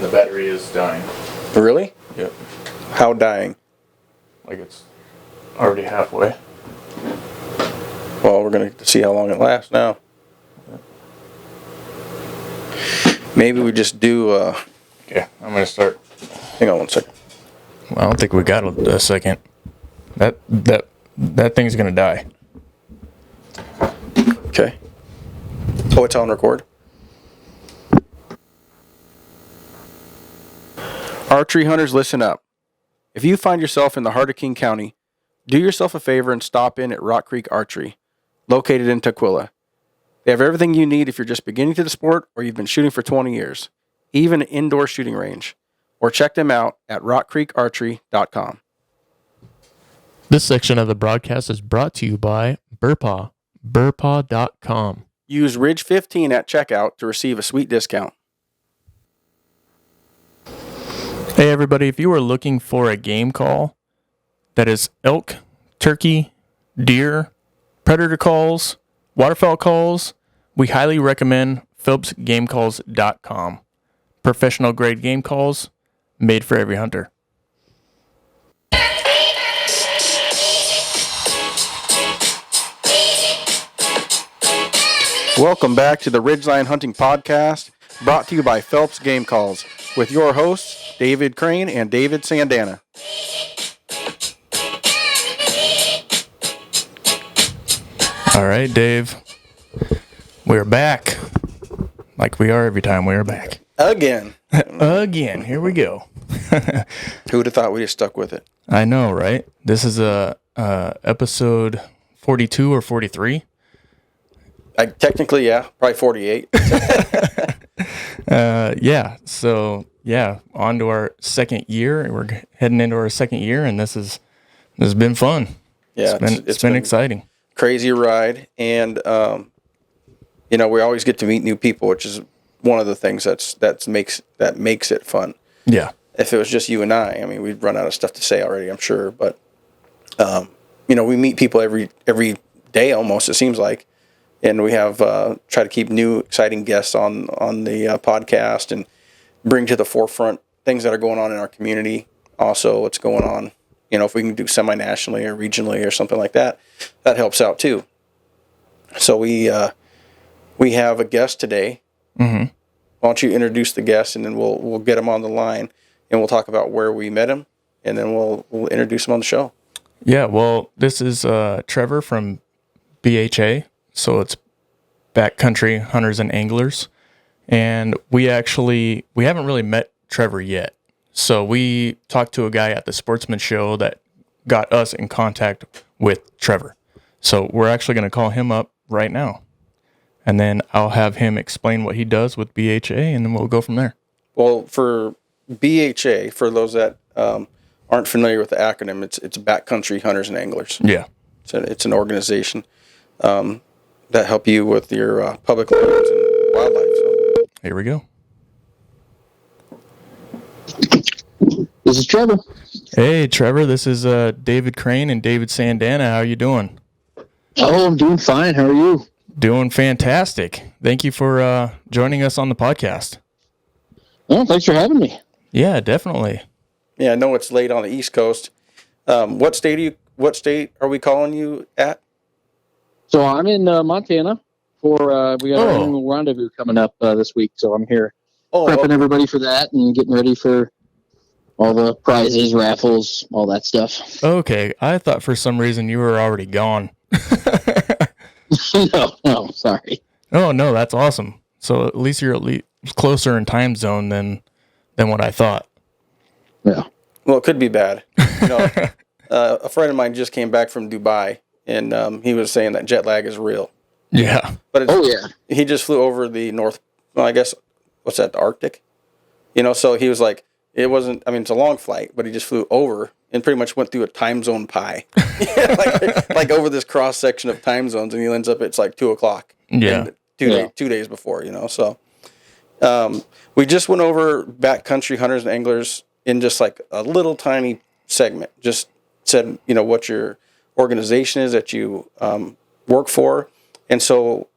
and the battery is dying. Really? Yep. How dying? Like it's already halfway. Well, we're going to see how long it lasts now. Maybe we just do... Okay, I'm going to start. Hang on one second. Well, I don't think we got a second. That thing's going to die. Okay. Oh, it's on record? Archery hunters, listen up. If you find yourself in the heart of King County, do yourself a favor and stop in at Rock Creek Archery, located in Tukwila. They have everything you need if you're just beginning to the sport or you've been shooting for 20 years, even an indoor shooting range. Or check them out at rockcreekarchery.com. This section of the broadcast is brought to you by BHA, burpaw.com. Use Ridge15 at checkout to receive a sweet discount. Hey everybody, if you are looking for a game call that is elk, turkey, deer, predator calls, waterfowl calls, we highly recommend PhillipsGameCalls.com. Professional grade game calls made for every hunter. Welcome back to the Ridgeline Hunting Podcast, brought to you by Phelps Game Calls, with your hosts, David Crane and David Sandana. All right, Dave. We're back. Like we are every time we are back. Again. Again. Here we go. Who would have thought we'd have stuck with it? I know, right? This is episode 42 or 43. Technically, yeah. Probably 48. Yeah. So, yeah, on to our second year. We're heading into our second year, and this has been fun. Yeah, it's been exciting. Crazy ride. And, we always get to meet new people, which is one of the things that makes it fun. Yeah. If it was just you and I mean, we'd run out of stuff to say already, I'm sure. But, we meet people every day almost, it seems like. And we have try to keep new, exciting guests on the podcast and bring to the forefront things that are going on in our community. Also, what's going on, if we can do semi-nationally or regionally or something like that, that helps out too. So we have a guest today. Mm-hmm. Why don't you introduce the guest, and then we'll get him on the line, and we'll talk about where we met him, and then we'll introduce him on the show. Yeah, well, this is Trevor from BHA, so it's Backcountry Hunters and Anglers, and we haven't really met Trevor yet. So we talked to a guy at the Sportsman Show that got us in contact with Trevor. So we're actually going to call him up right now. And then I'll have him explain what he does with BHA, and then we'll go from there. Well, for BHA, for those that aren't familiar with the acronym, it's Backcountry Hunters and Anglers. Yeah. It's an organization that help you with your public lands and wildlife. So. Here we go. This is Trevor. Hey, Trevor. This is David Crane and David Sandana. How are you doing? Oh, I'm doing fine. How are you? Doing fantastic. Thank you for joining us on the podcast. Oh, thanks for having me. Yeah, definitely. Yeah, I know it's late on the East Coast. What state are we calling you at? So I'm in Montana for we got our annual rendezvous coming up this week. So I'm here prepping everybody for that and getting ready for all the prizes, raffles, all that stuff. Okay, I thought for some reason you were already gone. No, sorry. Oh no, that's awesome. So at least you're closer in time zone than what I thought. Yeah. Well, it could be bad. A friend of mine just came back from Dubai, and he was saying that jet lag is real. Yeah. But he just flew over the north. Well, I guess what's that? The Arctic. So he was like, it wasn't. I mean, it's a long flight, but he just flew over and pretty much went through a time zone pie, like over this cross section of time zones, and he ends up it's like 2:00. Yeah. 2 days before, So we just went over Backcountry Hunters and Anglers in just like a little tiny segment. Just said, what your organization is that you work for. And so,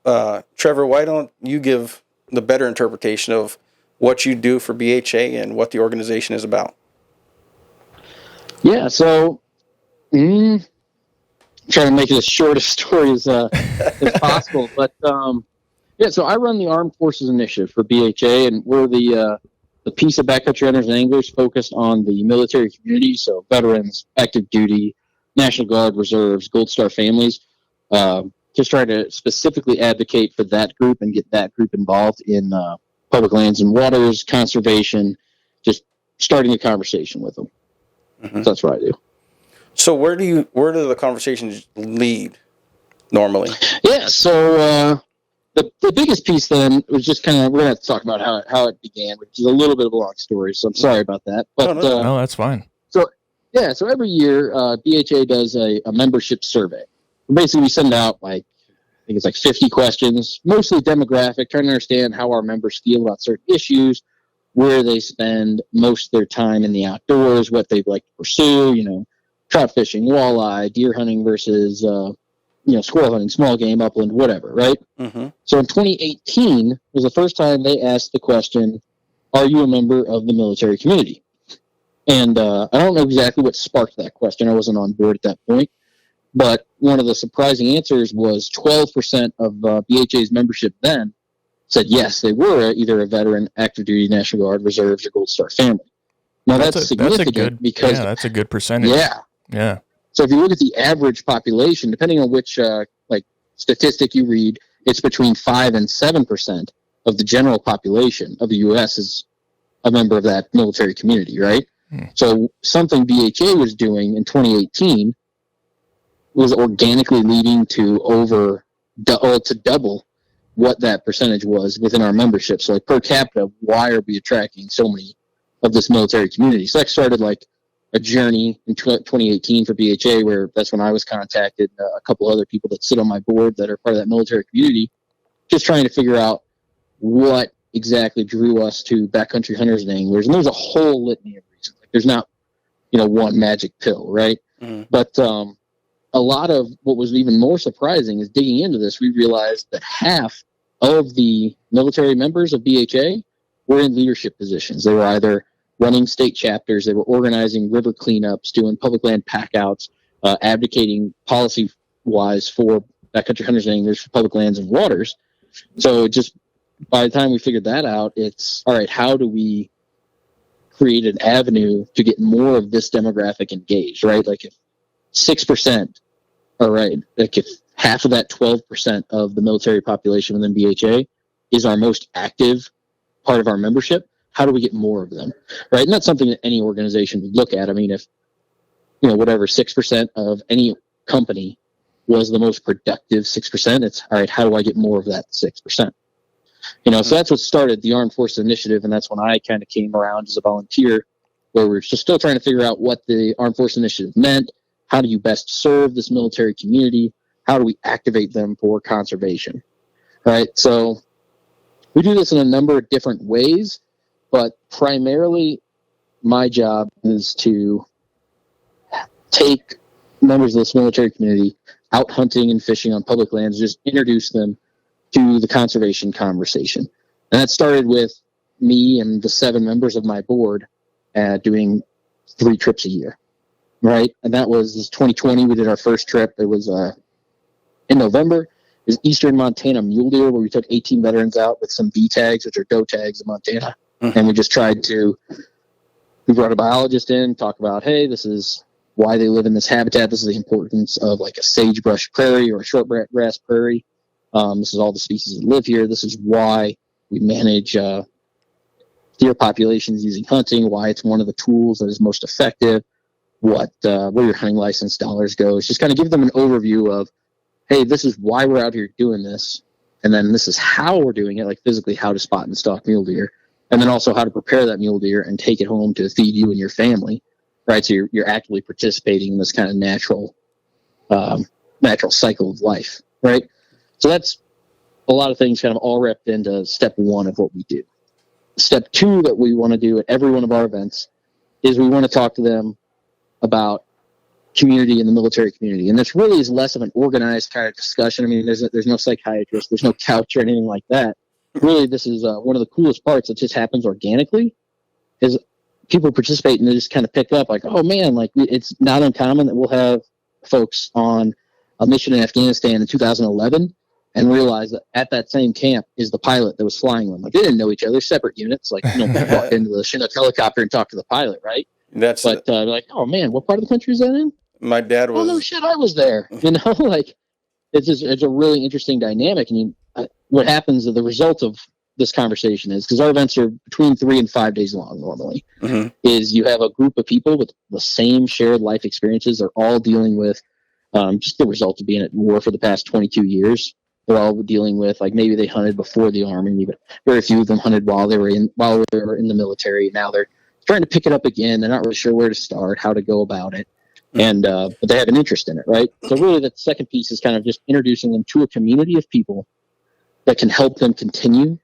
Trevor, why don't you give the better interpretation of what you do for BHA and what the organization is about. Yeah, so trying to make it as short a story as possible. But so I run the Armed Forces Initiative for BHA, and we're the piece of backcountry hunters and anglers focused on the military community, so veterans, active duty, National Guard, reserves, Gold Star families. Just trying to specifically advocate for that group and get that group involved in public lands and waters, conservation, just starting a conversation with them. So that's what I do. So where do the conversations lead normally? Yeah, so the biggest piece then was just kind of, we're going to have to talk about how it began, which is a little bit of a long story, so I'm sorry about that. But no, that's fine. So every year BHA does a membership survey. Basically, we send out I think it's 50 questions, mostly demographic, trying to understand how our members feel about certain issues, where they spend most of their time in the outdoors, what they'd like to pursue, trout fishing, walleye, deer hunting versus, squirrel hunting, small game, upland, whatever, right? Mm-hmm. So in 2018 was the first time they asked the question, are you a member of the military community? And I don't know exactly what sparked that question. I wasn't on board at that point. But one of the surprising answers was 12% of BHA's membership then said yes, they were either a veteran, active duty, National Guard, reserves, or Gold Star family. Now that's significant because that's a good percentage. Yeah. So if you look at the average population, depending on which statistic you read, it's between 5 and 7% of the general population of the U.S. is a member of that military community, right? So something BHA was doing in 2018 was organically leading to double what that percentage was within our membership. So per capita, why are we attracting so many of this military community? So that started a journey in 2018 for BHA, where that's when I was contacted, a couple other people that sit on my board that are part of that military community, just trying to figure out what exactly drew us to backcountry hunters and anglers. And there's a whole litany of reasons. There's not, one magic pill, right? Mm-hmm. But a lot of what was even more surprising is digging into this, we realized that half of the military members of BHA were in leadership positions. They were either running state chapters, they were organizing river cleanups, doing public land packouts, advocating policy-wise for backcountry hunters and anglers for public lands and waters. So just by the time we figured that out, it's, all right, how do we create an avenue to get more of this demographic engaged, right? If 6%, all right, if half of that 12% of the military population within BHA is our most active part of our membership, how do we get more of them, right? And that's something that any organization would look at. I mean, if, 6% of any company was the most productive 6%, it's, all right, how do I get more of that 6%? So that's what started the Armed Forces Initiative, and that's when I kind of came around as a volunteer, where we're just still trying to figure out what the Armed Forces Initiative meant. How do you best serve this military community? How do we activate them for conservation? Right? So we do this in a number of different ways, but primarily my job is to take members of this military community out hunting and fishing on public lands, just introduce them to the conservation conversation. And that started with me and the 7 members of my board doing 3 trips a year. Right. And that was 2020. We did our first trip. It was in November. It was Eastern Montana mule deer, where we took 18 veterans out with some B tags, which are doe tags in Montana. Mm-hmm. And we just we brought a biologist in, talk about, hey, this is why they live in this habitat. This is the importance of a sagebrush prairie or a shortgrass prairie. This is all the species that live here. This is why we manage deer populations using hunting, why it's one of the tools that is most effective. Where your hunting license dollars go. It's just kind of give them an overview of, hey, this is why we're out here doing this, and then this is how we're doing it, physically how to spot and stalk mule deer, and then also how to prepare that mule deer and take it home to feed you and your family, right? So you're actively participating in this kind of natural cycle of life, right? So that's a lot of things kind of all wrapped into step 1 of what we do. Step 2 that we want to do at every one of our events is we want to talk to them about community in the military community. And this really is less of an organized kind of discussion. I mean, there's no psychiatrist, there's no couch or anything like that. really, this is one of the coolest parts that just happens organically. Is people participate and they just kind of pick up like, oh man, like it's not uncommon that we'll have folks on a mission in Afghanistan in 2011 and realize that at that same camp is the pilot that was flying them. Like they didn't know each other, separate units. Like you don't walk into the Chinook helicopter and talk to the pilot, right? But like, oh man, what part of the country is that in? My dad was. Oh no, shit, I was there. You know, like it's a really interesting dynamic. And what happens as the result of this conversation is, because our events are between 3 and 5 days long normally, is you have a group of people with the same shared life experiences. They're all dealing with just the result of being at war for the past 22 years. They're all dealing with, like, maybe they hunted before the Army, but very few of them hunted while they were in the military. Now they're trying to pick it up again. They're not really sure where to start, how to go about it. And but they have an interest in it, right? So really the second piece is kind of just introducing them to a community of people that can help them continue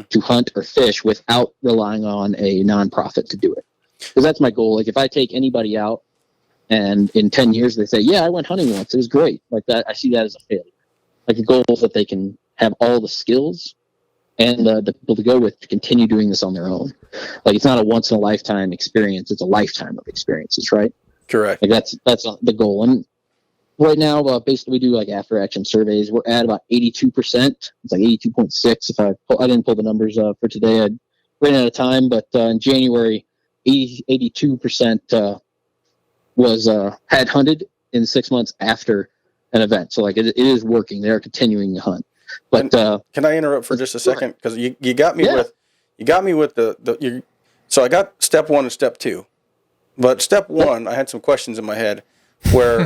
to hunt or fish without relying on a nonprofit to do it. Because that's my goal. Like if I take anybody out and in 10 years they say, yeah, I went hunting once, it was great. Like that, I see that as a failure. Like the goal is that they can have all the skills and the people to go with to continue doing this on their own. Like it's not a once in a lifetime experience. It's a lifetime of experiences, right? Correct. Like that's the goal. And right now, basically we do like after action surveys. We're at about 82%. It's like 82.6. If I didn't pull the numbers for today, I ran out of time. But in January, 82% was had hunted in 6 months after an event. So like it is working. They are continuing to hunt. But can I interrupt for just a second? Because you got me with so I got step 1 and step 2. But step 1, I had some questions in my head where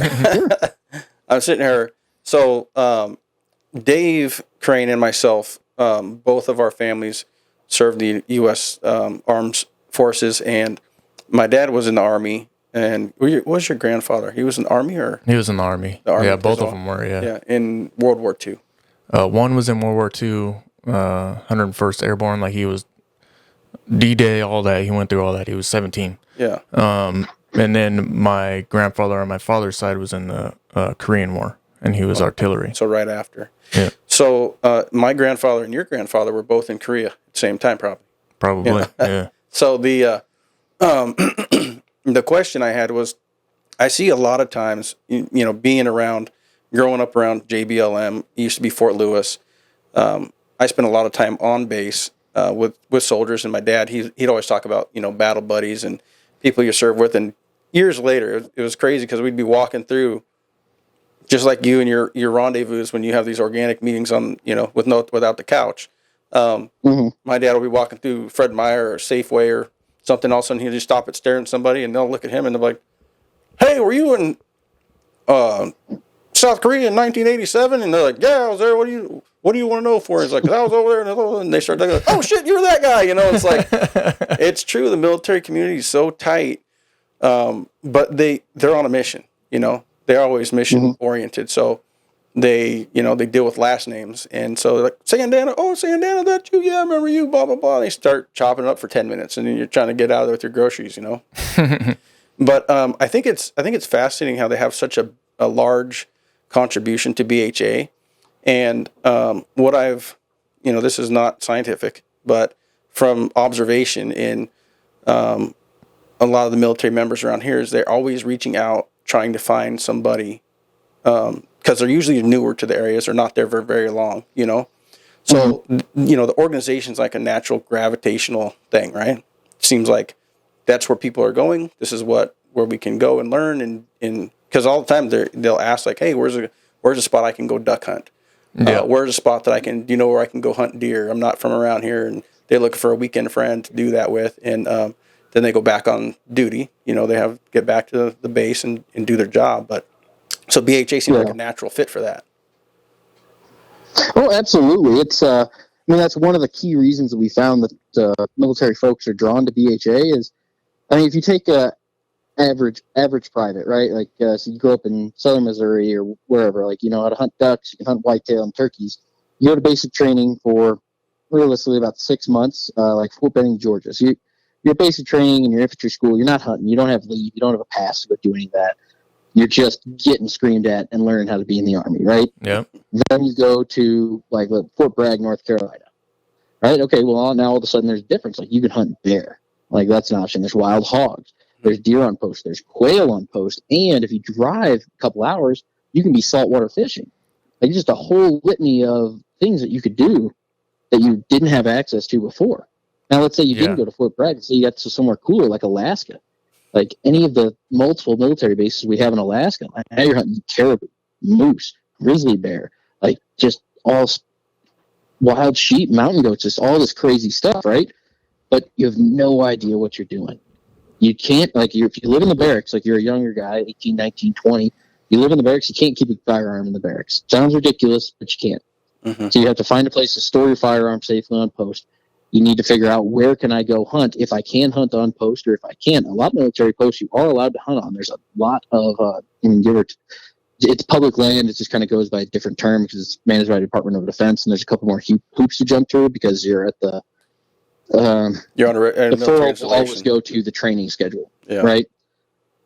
I'm sitting here. So Dave Crane and myself, both of our families served the U.S. Armed Forces, and my dad was in the Army. And what was your grandfather? He was in the Army, or he was in the Army? Yeah, both of them were. Yeah, in World War II. One was in World War II, 101st Airborne. Like he was D-Day, all that. He went through all that. He was 17. Yeah. And then my grandfather on my father's side was in the Korean War, and he was artillery. So right after. Yeah. So my grandfather and your grandfather were both in Korea at the same time, probably. Probably, yeah. So the the question I had was, I see a lot of times, growing up around JBLM, it used to be Fort Lewis. I spent a lot of time on base with soldiers, and my dad, he'd always talk about, battle buddies and people you serve with. And years later, it was crazy because we'd be walking through, just like you and your rendezvous when you have these organic meetings on, without the couch. My dad will be walking through Fred Meyer or Safeway or something. All of a sudden, he'll just stop at staring at somebody, and they'll look at him and they'll be like, "Hey, were you in South Korea in 1987?" And they're like, "Yeah, I was there. What do you want to know for?" He's like, "'Cause I was over there," and they start thinking, "Oh shit, you're that guy." It's like, it's true. The military community is so tight, but they're on a mission. They're always mission oriented. So they deal with last names, and so like, Sandana, Sandana, that you? Yeah, I remember you. Blah blah blah. They start chopping it up for 10 minutes, and then you're trying to get out of there with your groceries. But I think it's fascinating how they have such a large contribution to BHA. And what I've, this is not scientific, but from observation in a lot of the military members around here, is they're always reaching out, trying to find somebody, because they're usually newer to the areas or not there for very long, So, the organization's like a natural gravitational thing, right? It seems like that's where people are going. This is where we can go and learn. And because all the time they'll ask like, "Hey, where's a spot I can go duck hunt? Yeah. Where's a spot that I can, where I can go hunt deer? I'm not from around here." And they're looking for a weekend friend to do that with. And then they go back on duty. They get back to the base and do their job. But so BHA seems like a natural fit for that. Oh, absolutely. It's that's one of the key reasons that we found that military folks are drawn to BHA is, if you take a average private, right? Like, so you grow up in southern Missouri or wherever, like, how to hunt ducks, you can hunt whitetail and turkeys. You go to basic training for realistically about 6 months, like Fort Benning, Georgia. So you're basic training in your infantry school. You're not hunting. You don't have leave. You don't have a pass to go do any of that. You're just getting screamed at and learning how to be in the Army, right? Yeah. Then you go to like Fort Bragg, North Carolina. right? Okay, well, now all of a sudden there's a difference. Like, you can hunt bear. Like, that's an option. There's wild hogs. There's deer on post. There's quail on post. And if you drive a couple hours, you can be saltwater fishing. Like, just a whole litany of things that you could do that you didn't have access to before. Now, let's say you didn't go to Fort Bragg, so you got to somewhere cooler like Alaska. Like, any of the multiple military bases we have in Alaska, like, now you're hunting caribou, moose, grizzly bear, like, just all wild sheep, mountain goats, just all this crazy stuff, right? But you have no idea what you're doing. You can't, like, if you live in the barracks, like, you're a younger guy, 18, 19, 20, you live in the barracks, you can't keep a firearm in the barracks. Sounds ridiculous, but you can't. Mm-hmm. So you have to find a place to store your firearm safely on post. You need to figure out, where can I go hunt, if I can hunt on post, or if I can't. A lot of military posts you are allowed to hunt on. There's a lot of, it's public land. It just kind of goes by a different term because it's managed by the Department of Defense, and there's a couple more hoops to jump through because you're at the you're on the deferral will always go to the training schedule, right?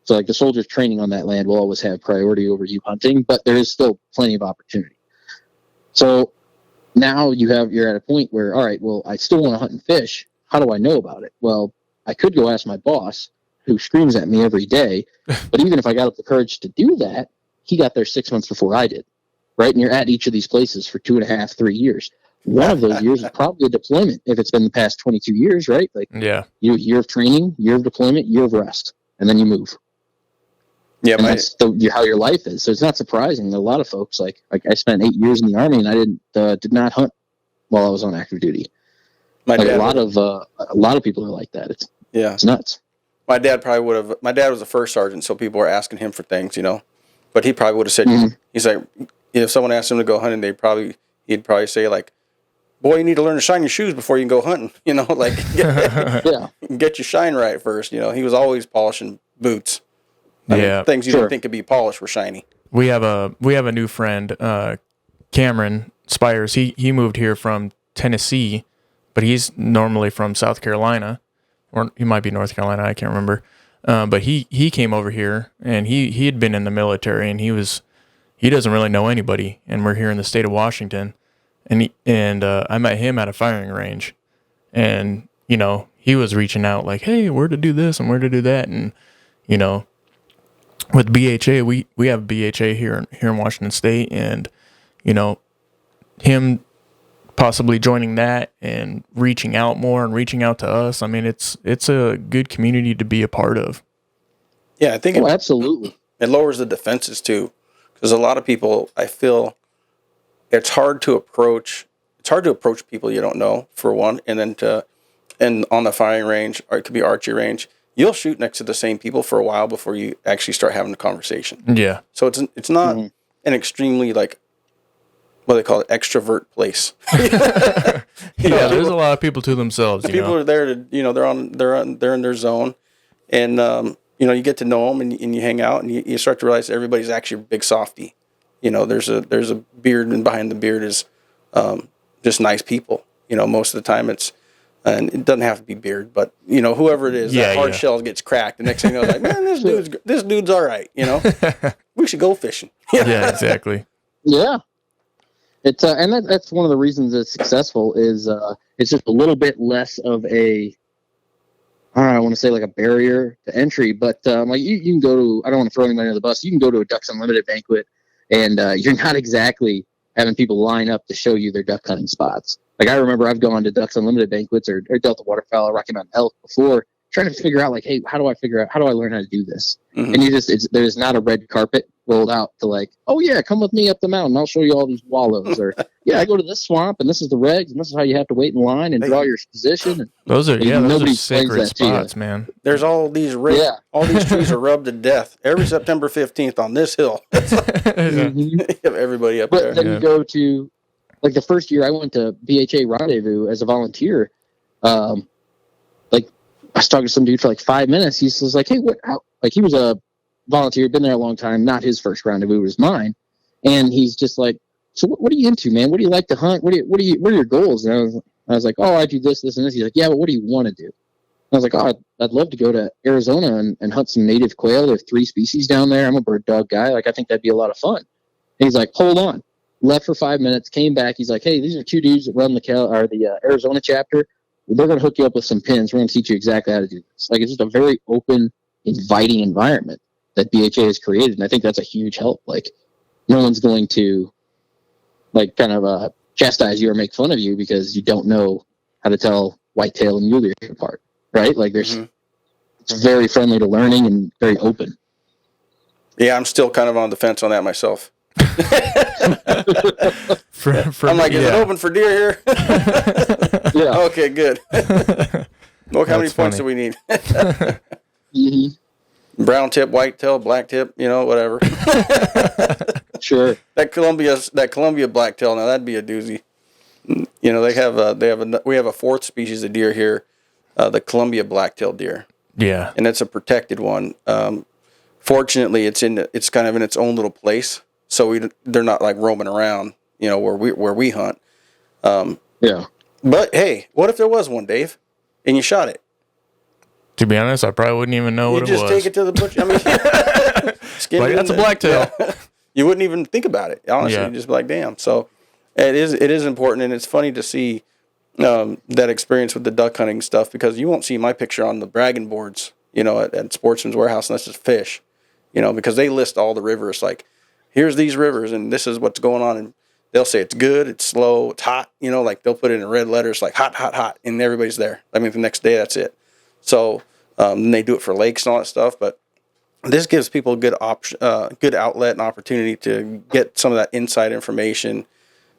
So, like, the soldiers training on that land will always have priority over you hunting, but there is still plenty of opportunity. So now you're at a point where, all right, well, I still want to hunt and fish. How do I know about it? Well, I could go ask my boss, who screams at me every day, but even if I got up the courage to do that, he got there 6 months before I did, right? And you're at each of these places for 2.5, 3 years. One of those years is probably a deployment if it's been the past 22 years, right? Like, year of training, year of deployment, year of rest, and then you move. Yeah, and that's how your life is. So it's not surprising that a lot of folks, like I spent 8 years in the Army, and I did not hunt while I was on active duty. A lot of people are like that. It's nuts. My dad probably would have. My dad was a first sergeant, so people were asking him for things, But he probably would have said, he's like, if someone asked him to go hunting, he'd probably say, like, boy, you need to learn to shine your shoes before you can go hunting. Like, get your shine right first. He was always polishing boots. I mean, things you didn't think could be polished were shiny. We have a new friend, Cameron Spires. He moved here from Tennessee, but he's normally from South Carolina, or he might be North Carolina. I can't remember. But he came over here, and he had been in the military, and he doesn't really know anybody, and we're here in the state of Washington, and I met him at a firing range, and he was reaching out like, hey, where to do this and where to do that, and with BHA, we have BHA here in Washington State, and him possibly joining that and reaching out more and reaching out to us. I mean, it's a good community to be a part of. Yeah, I think absolutely. It lowers the defenses too, because a lot of people, I feel, it's hard to approach people you don't know, for one, and then and on the firing range, or it could be archery range, you'll shoot next to the same people for a while before you actually start having a conversation. Yeah. So it's not an extremely, like, what they call it, extrovert place. There's a lot of people to themselves. People are there to, they're in their zone, and you get to know them, and you hang out, and you start to realize everybody's actually a big softy. There's a beard, and behind the beard is just nice people. Most of the time and it doesn't have to be beard, but whoever it is, that hard shell gets cracked. The next thing I was like, man, this dude's all right. We should go fishing. Yeah, exactly. Yeah. It's and that's one of the reasons it's successful is it's just a little bit less of a, I don't want to say like a barrier to entry, but like you can go to, I don't want to throw anybody under the bus, you can go to a Ducks Unlimited banquet, and you're not exactly having people line up to show you their duck hunting spots. Like, I remember I've gone to Ducks Unlimited banquets or Delta Waterfowl or Rocky Mountain Elk before, trying to figure out, like, hey, how do I learn how to do this? Mm-hmm. And there's not a red carpet rolled out to, like, oh yeah, come with me up the mountain, I'll show you all these wallows, or yeah, I go to this swamp and this is the regs and this is how you have to wait in line and draw your position. And those are sacred spots, man. There's all these all these trees are rubbed to death every September 15th on this hill. You have everybody up there. But then you go to, like, the first year I went to BHA Rendezvous as a volunteer, like, I was talking to some dude for like 5 minutes. He was like, hey, he was a volunteer, been there a long time, not his first rendezvous, it was mine. And he's just like, so what are you into, man? What do you like to hunt? What are your goals? And I was like, oh, I do this, and this. He's like, yeah, but what do you want to do? And I was like, oh, I'd love to go to Arizona and hunt some native quail. There's 3 species down there. I'm a bird dog guy. Like, I think that'd be a lot of fun. And he's like, hold on. left for 5 minutes, came back. He's like, hey, these are 2 dudes that run the Arizona chapter. They're going to hook you up with some pins. We're going to teach you exactly how to do this. Like, it's just a very open, inviting environment that BHA has created. And I think that's a huge help. Like, no one's going to, like, kind of chastise you or make fun of you because you don't know how to tell whitetail and mule deer apart, right? Like, it's very friendly to learning and very open. Yeah, I'm still kind of on the fence on that myself. I'm like, is it open for deer here? Yeah. Okay, good. Look how many points do we need? Brown tip, white tail, black tip, whatever. Sure. That Columbia blacktail, now that'd be a doozy. We have a fourth species of deer here, the Columbia blacktail deer. Yeah. And it's a protected one. Fortunately, it's kind of in its own little place, so they're not like roaming around, where we hunt. Yeah. But hey, what if there was one, Dave, and you shot it? To be honest, I probably wouldn't even know what it was. You just take it to the butcher. I mean, that's a blacktail. Yeah. You wouldn't even think about it, honestly. You'd just be like, damn. So it is important, and it's funny to see that experience with the duck hunting stuff, because you won't see my picture on the bragging boards, at Sportsman's Warehouse unless it's fish, because they list all the rivers, like, here's these rivers, and this is what's going on, and they'll say it's good, it's slow, it's hot, like they'll put it in red letters, like hot, hot, hot, and everybody's there. I mean, the next day, that's it. So they do it for lakes and all that stuff, but this gives people a good good outlet and opportunity to get some of that inside information.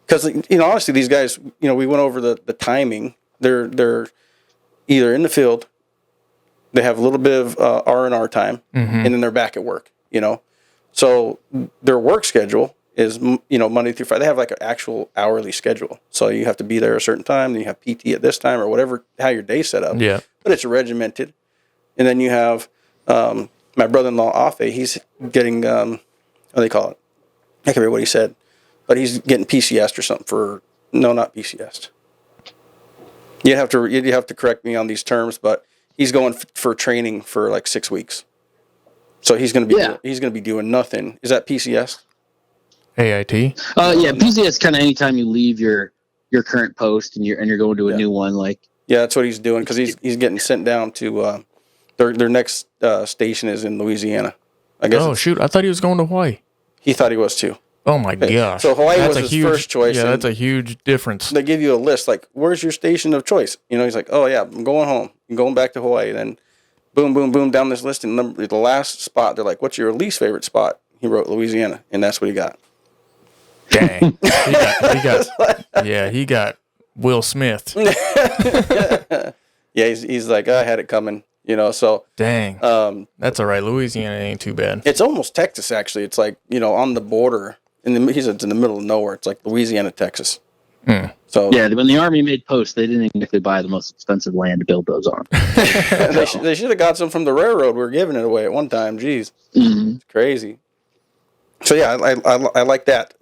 Because, honestly, these guys, we went over the timing. They're either in the field, they have a little bit of R&R time, and then they're back at work, So their work schedule is, Monday through Friday. They have like an actual hourly schedule. So you have to be there a certain time, then you have PT at this time, or whatever, how your day's set up. Yeah. But it's regimented. And then you have my brother-in-law, Afe, he's getting, what do they call it? I can't remember what he said. But he's getting PCS'd or something no, not PCS'd. You'd have to correct me on these terms, but he's going for training for like 6 weeks. So he's going to be doing nothing. Is that PCS? AIT? PCS kind of anytime you leave your current post and you're going to a new one, like. Yeah, that's what he's doing, because he's getting sent down to their next station is in Louisiana. I guess. Oh shoot! I thought he was going to Hawaii. He thought he was too. Oh my gosh! So Hawaii was his first choice. Yeah, that's a huge difference. They give you a list, like, where's your station of choice? He's like, oh yeah, I'm going home. I'm going back to Hawaii. Then, boom, boom, boom, down this list, and the last spot, they're like, what's your least favorite spot? He wrote Louisiana, and that's what he got. Dang. He got Will Smith. Yeah, he's like, I had it coming. So dang. That's all right. Louisiana ain't too bad. It's almost Texas, actually. It's like, on the border. He said it's in the middle of nowhere. It's like Louisiana, Texas. So yeah, when the Army made posts, they didn't exactly buy the most expensive land to build those on. They should have got some from the railroad. We were giving it away at one time. Jeez, It's crazy. So yeah, I like that.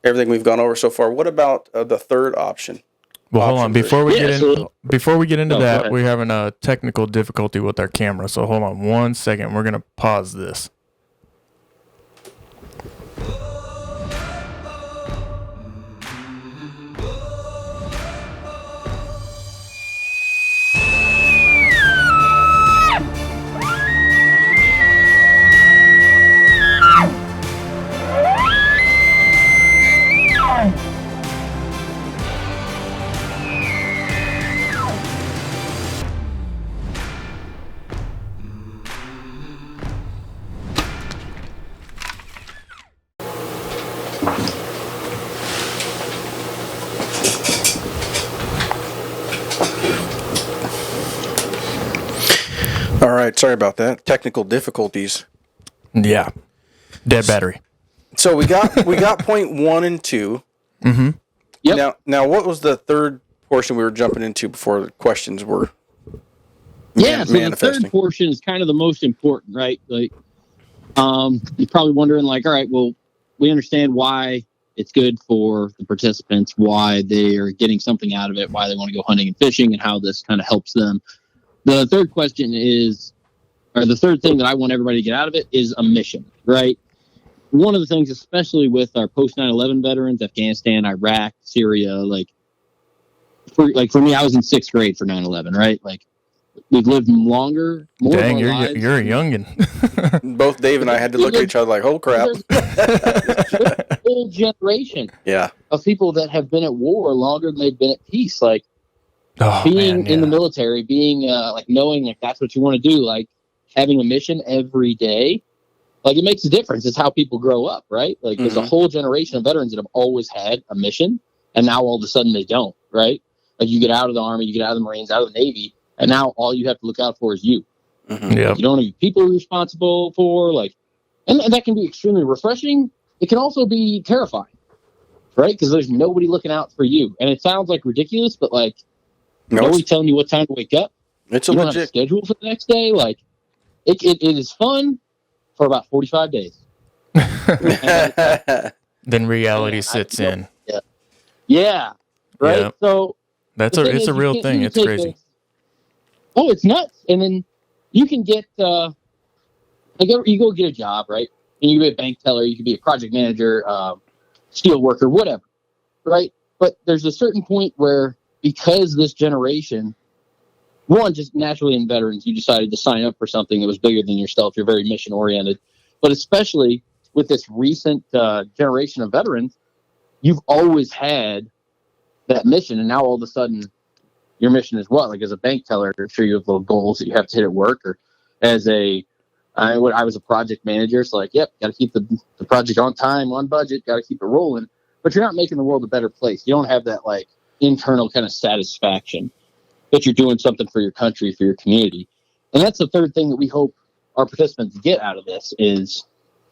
Everything we've gone over so far. What about the third option? Well, hold on. Before we get into that, go we're having a technical difficulty with our camera. So hold on 1 second. We're gonna pause this. All right, sorry about that. Technical difficulties. Yeah, dead battery. So we got point 1 and 2. Mm-hmm. Yep. Now, what was the third portion we were jumping into before the questions were? So the third portion is kind of the most important, right? Like, you're probably wondering, like, all right, well, we understand why it's good for the participants, why they are getting something out of it, why they want to go hunting and fishing, and how this kind of helps them. The third question is, or the third thing that I want everybody to get out of it is a mission, right? one of the things, especially with our post 9/11 veterans, Afghanistan, Iraq, Syria, for me, I was in 6th grade for 9/11, right? Like, we've lived longer, more Dang, of our lives. you're a youngin. Both Dave and I had to look at each other like, oh crap. There's a whole generation of people that have been at war longer than they've been at peace. Like, being in the military, being knowing like that's what you want to do, like having a mission every day, like it makes a difference. It's how people grow up, right? Like there's a whole generation of veterans that have always had a mission, and now all of a sudden they don't, right? Like you get out of the Army, you get out of the Marines, out of the Navy, and now all you have to look out for is you. Yep. You don't have people you're responsible for, like, and that can be extremely refreshing. It can also be terrifying, right? Because there's nobody looking out for you, and it sounds like ridiculous, but like nobody telling you what time to wake up. It's you a don't legit have a schedule for the next day. Like it is fun for about 45 days. Then reality sets in. Yeah. Right. Yeah. So it's a real thing. It's crazy. It's nuts. And then you can get you go get a job, right? And you can be a bank teller, you can be a project manager, steel worker, whatever, right? But there's a certain point where, because this generation, one, just naturally in veterans, you decided to sign up for something that was bigger than yourself. You're very mission oriented, but especially with this recent generation of veterans, you've always had that mission, and now all of a sudden, your mission is what? Like as a bank teller, I'm sure you have little goals that you have to hit at work, or as I was a project manager, so like, yep, got to keep the project on time, on budget, got to keep it rolling. But you're not making the world a better place. You don't have that like internal kind of satisfaction that you're doing something for your country, for your community. And that's the third thing that we hope our participants get out of this is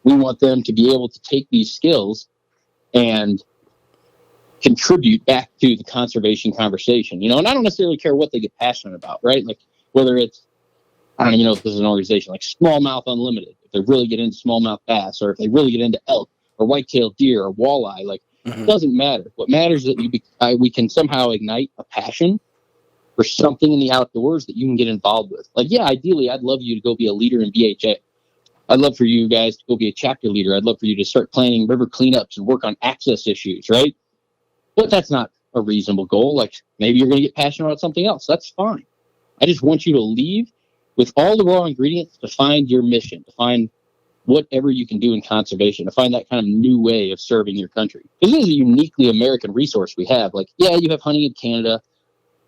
we want them to be able to take these skills and contribute back to the conservation conversation, and I don't necessarily care what they get passionate about, right? Like whether it's, I don't even know if this is an organization like Smallmouth Unlimited, if they really get into smallmouth bass, or if they really get into elk or white-tailed deer or walleye, like it doesn't matter. What matters is that we can somehow ignite a passion for something in the outdoors that you can get involved with. Like, yeah, ideally, I'd love you to go be a leader in BHA. I'd love for you guys to go be a chapter leader. I'd love for you to start planning river cleanups and work on access issues, right? But that's not a reasonable goal. Like, maybe you're going to get passionate about something else. That's fine. I just want you to leave with all the raw ingredients to find your mission, to find whatever you can do in conservation, to find that kind of new way of serving your country. This is a uniquely American resource we have. Like, yeah, you have hunting in Canada.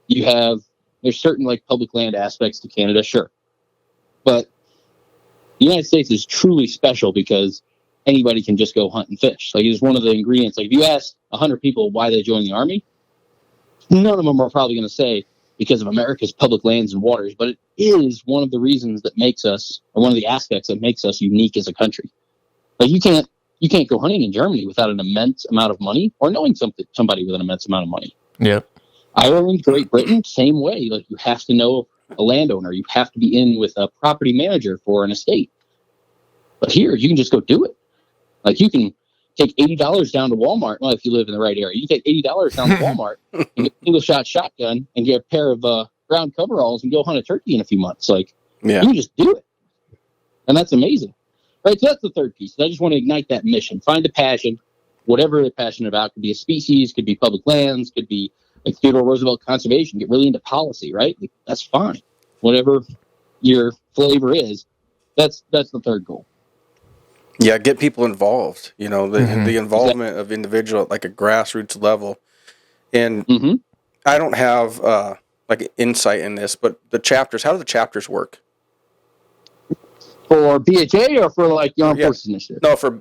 There's certain like public land aspects to Canada, sure. But the United States is truly special because anybody can just go hunt and fish. Like, it's one of the ingredients. Like, if you ask 100 people why they joined the Army, none of them are probably going to say because of America's public lands and waters, but it is one of the reasons that makes us, or one of the aspects that makes us unique as a country. Like, you can't go hunting in Germany without an immense amount of money, or knowing somebody with an immense amount of money. Yep. Ireland, Great Britain, same way. Like, you have to know a landowner. You have to be in with a property manager for an estate. But here, you can just go do it. Like, you can take $80 down to Walmart. Well, if you live in the right area, you can take $80 down to Walmart and get a single-shot shotgun and get a pair of ground coveralls and go hunt a turkey in a few months. Like, you can just do it. And that's amazing. Right? So that's the third piece. I just want to ignite that mission. Find a passion, whatever they're passionate about. Could be a species, could be public lands, could be like Theodore Roosevelt conservation. Get really into policy, right? Like, that's fine. Whatever your flavor is, that's the third goal. Yeah, get people involved. The involvement of individual at like a grassroots level. And I don't have like insight in this, but the chapters. How do the chapters work? For BHA or for like the Armed Forces Initiative? No, for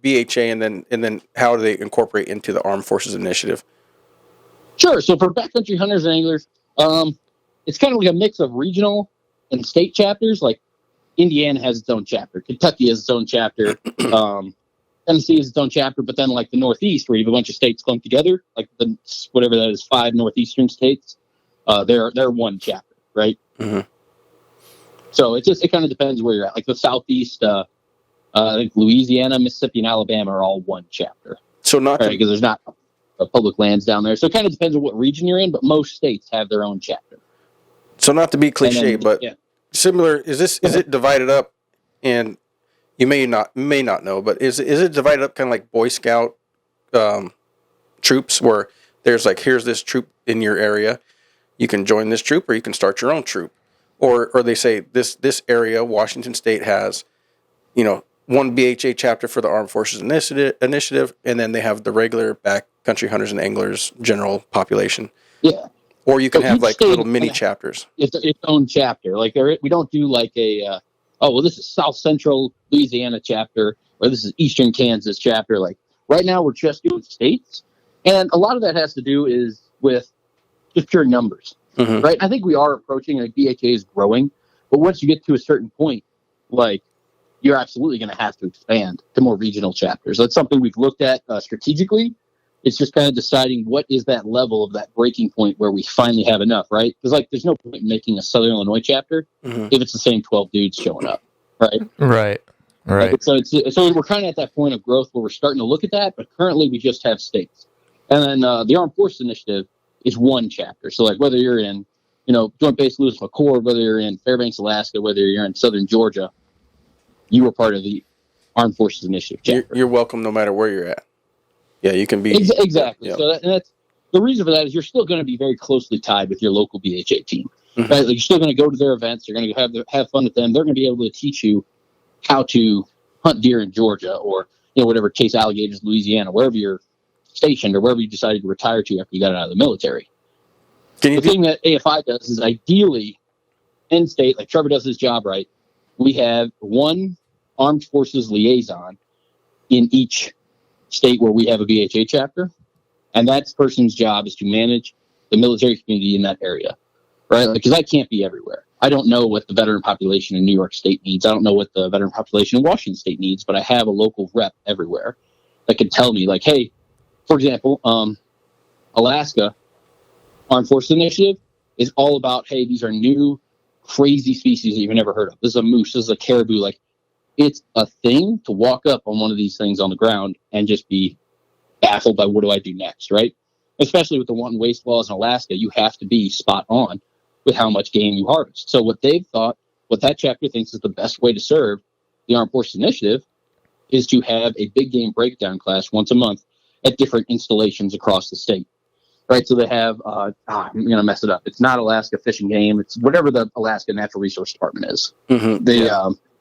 BHA, and then how do they incorporate into the Armed Forces Initiative? Sure. So for backcountry hunters and anglers, it's kind of like a mix of regional and state chapters. Like, Indiana has its own chapter. Kentucky has its own chapter. Tennessee has its own chapter. But then, like the Northeast, where you have a bunch of states clumped together, like whatever that is, 5 northeastern states, they're one chapter, right? Mm-hmm. So it kind of depends where you're at. Like the Southeast, I think Louisiana, Mississippi, and Alabama are all one chapter. So not because there's not public lands down there. So it kind of depends on what region you're in. But most states have their own chapter. So not to be cliche, but. Yeah. Similar, is it divided up, and You may not know, but is it divided up kind of like Boy Scout troops, where there's like, here's this troop in your area, you can join this troop or you can start your own troop, or they say this area, Washington State has, one BHA chapter for the Armed Forces Initiative, and then they have the regular backcountry hunters and anglers general population. Yeah. Or you can have like little mini chapters. It's its own chapter. Like we don't do like a this is South Central Louisiana chapter, or this is Eastern Kansas chapter. Like right now we're just doing states, and a lot of that has to do is with just pure numbers, right? I think we are approaching, like, BHA is growing, but once you get to a certain point, like, you're absolutely going to have to expand to more regional chapters. That's something we've looked at strategically. It's just kind of deciding what is that level of that breaking point where we finally have enough, right? Because, like, there's no point in making a Southern Illinois chapter if it's the same 12 dudes showing up, right? Right. Like, so we're kind of at that point of growth where we're starting to look at that, but currently we just have states. And then the Armed Forces Initiative is one chapter. So, like, whether you're in, Joint Base Lewis McChord, whether you're in Fairbanks, Alaska, whether you're in Southern Georgia, you were part of the Armed Forces Initiative chapter. You're welcome no matter where you're at. Yeah, you can be. Exactly. Yeah. So that's the reason for that is you're still going to be very closely tied with your local BHA team. Right? Like, you're still going to go to their events. You're going to have fun with them. They're going to be able to teach you how to hunt deer in Georgia, or whatever, chase alligators in Louisiana, wherever you're stationed or wherever you decided to retire to after you got out of the military. The thing that AFI does is, ideally, in state, like Trevor does his job right, we have one Armed Forces liaison in each state where we have a BHA chapter, and that person's job is to manage the military community in that area, right? Because I can't be everywhere. I don't know what the veteran population in New York State needs. I don't know what the veteran population in Washington State needs, but I have a local rep everywhere that can tell me, like, hey, for example, Alaska Armed Forces Initiative is all about, hey, these are new crazy species that you've never heard of. This is a moose, this is a caribou. Like, it's a thing to walk up on one of these things on the ground and just be baffled by, what do I do next, right? Especially with the want and waste laws in Alaska, you have to be spot on with how much game you harvest. So what that chapter thinks is the best way to serve the Armed Forces Initiative is to have a big game breakdown class once a month at different installations across the state. Right, so they have, I'm going to mess it up. It's not Alaska Fish and Game. It's whatever the Alaska Natural Resource Department is. They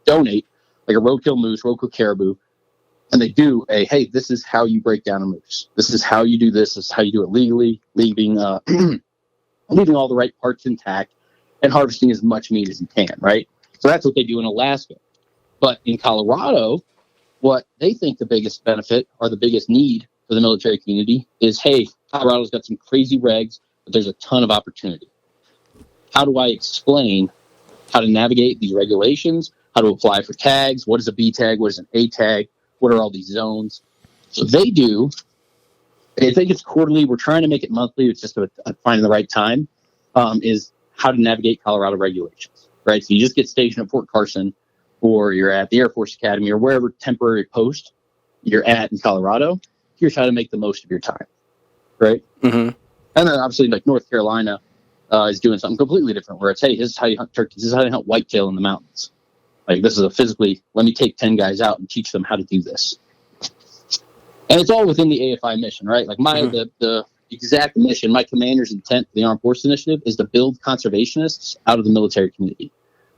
donate, like, a roadkill moose, roadkill caribou, and they do hey, this is how you break down a moose. This is how you do this. This is how you do it legally, leaving all the right parts intact and harvesting as much meat as you can, right? So that's what they do in Alaska. But in Colorado, what they think the biggest benefit or the biggest need for the military community is, hey, Colorado's got some crazy regs, but there's a ton of opportunity. How do I explain how to navigate these regulations, how to apply for tags, what is a B tag, what is an A tag, what are all these zones? So they do, I think it's quarterly, we're trying to make it monthly, it's just finding the right time, is how to navigate Colorado regulations, right? So you just get stationed at Fort Carson, or you're at the Air Force Academy, or wherever temporary post you're at in Colorado. Here's how to make the most of your time, right? And then obviously, like, North Carolina is doing something completely different, where it's, hey, this is how you hunt turkeys, this is how you hunt whitetail in the mountains. Like, this is let me take 10 guys out and teach them how to do this. And it's all within the AFI mission, right? Like, the exact mission, my commander's intent for the Armed Forces Initiative is to build conservationists out of the military community.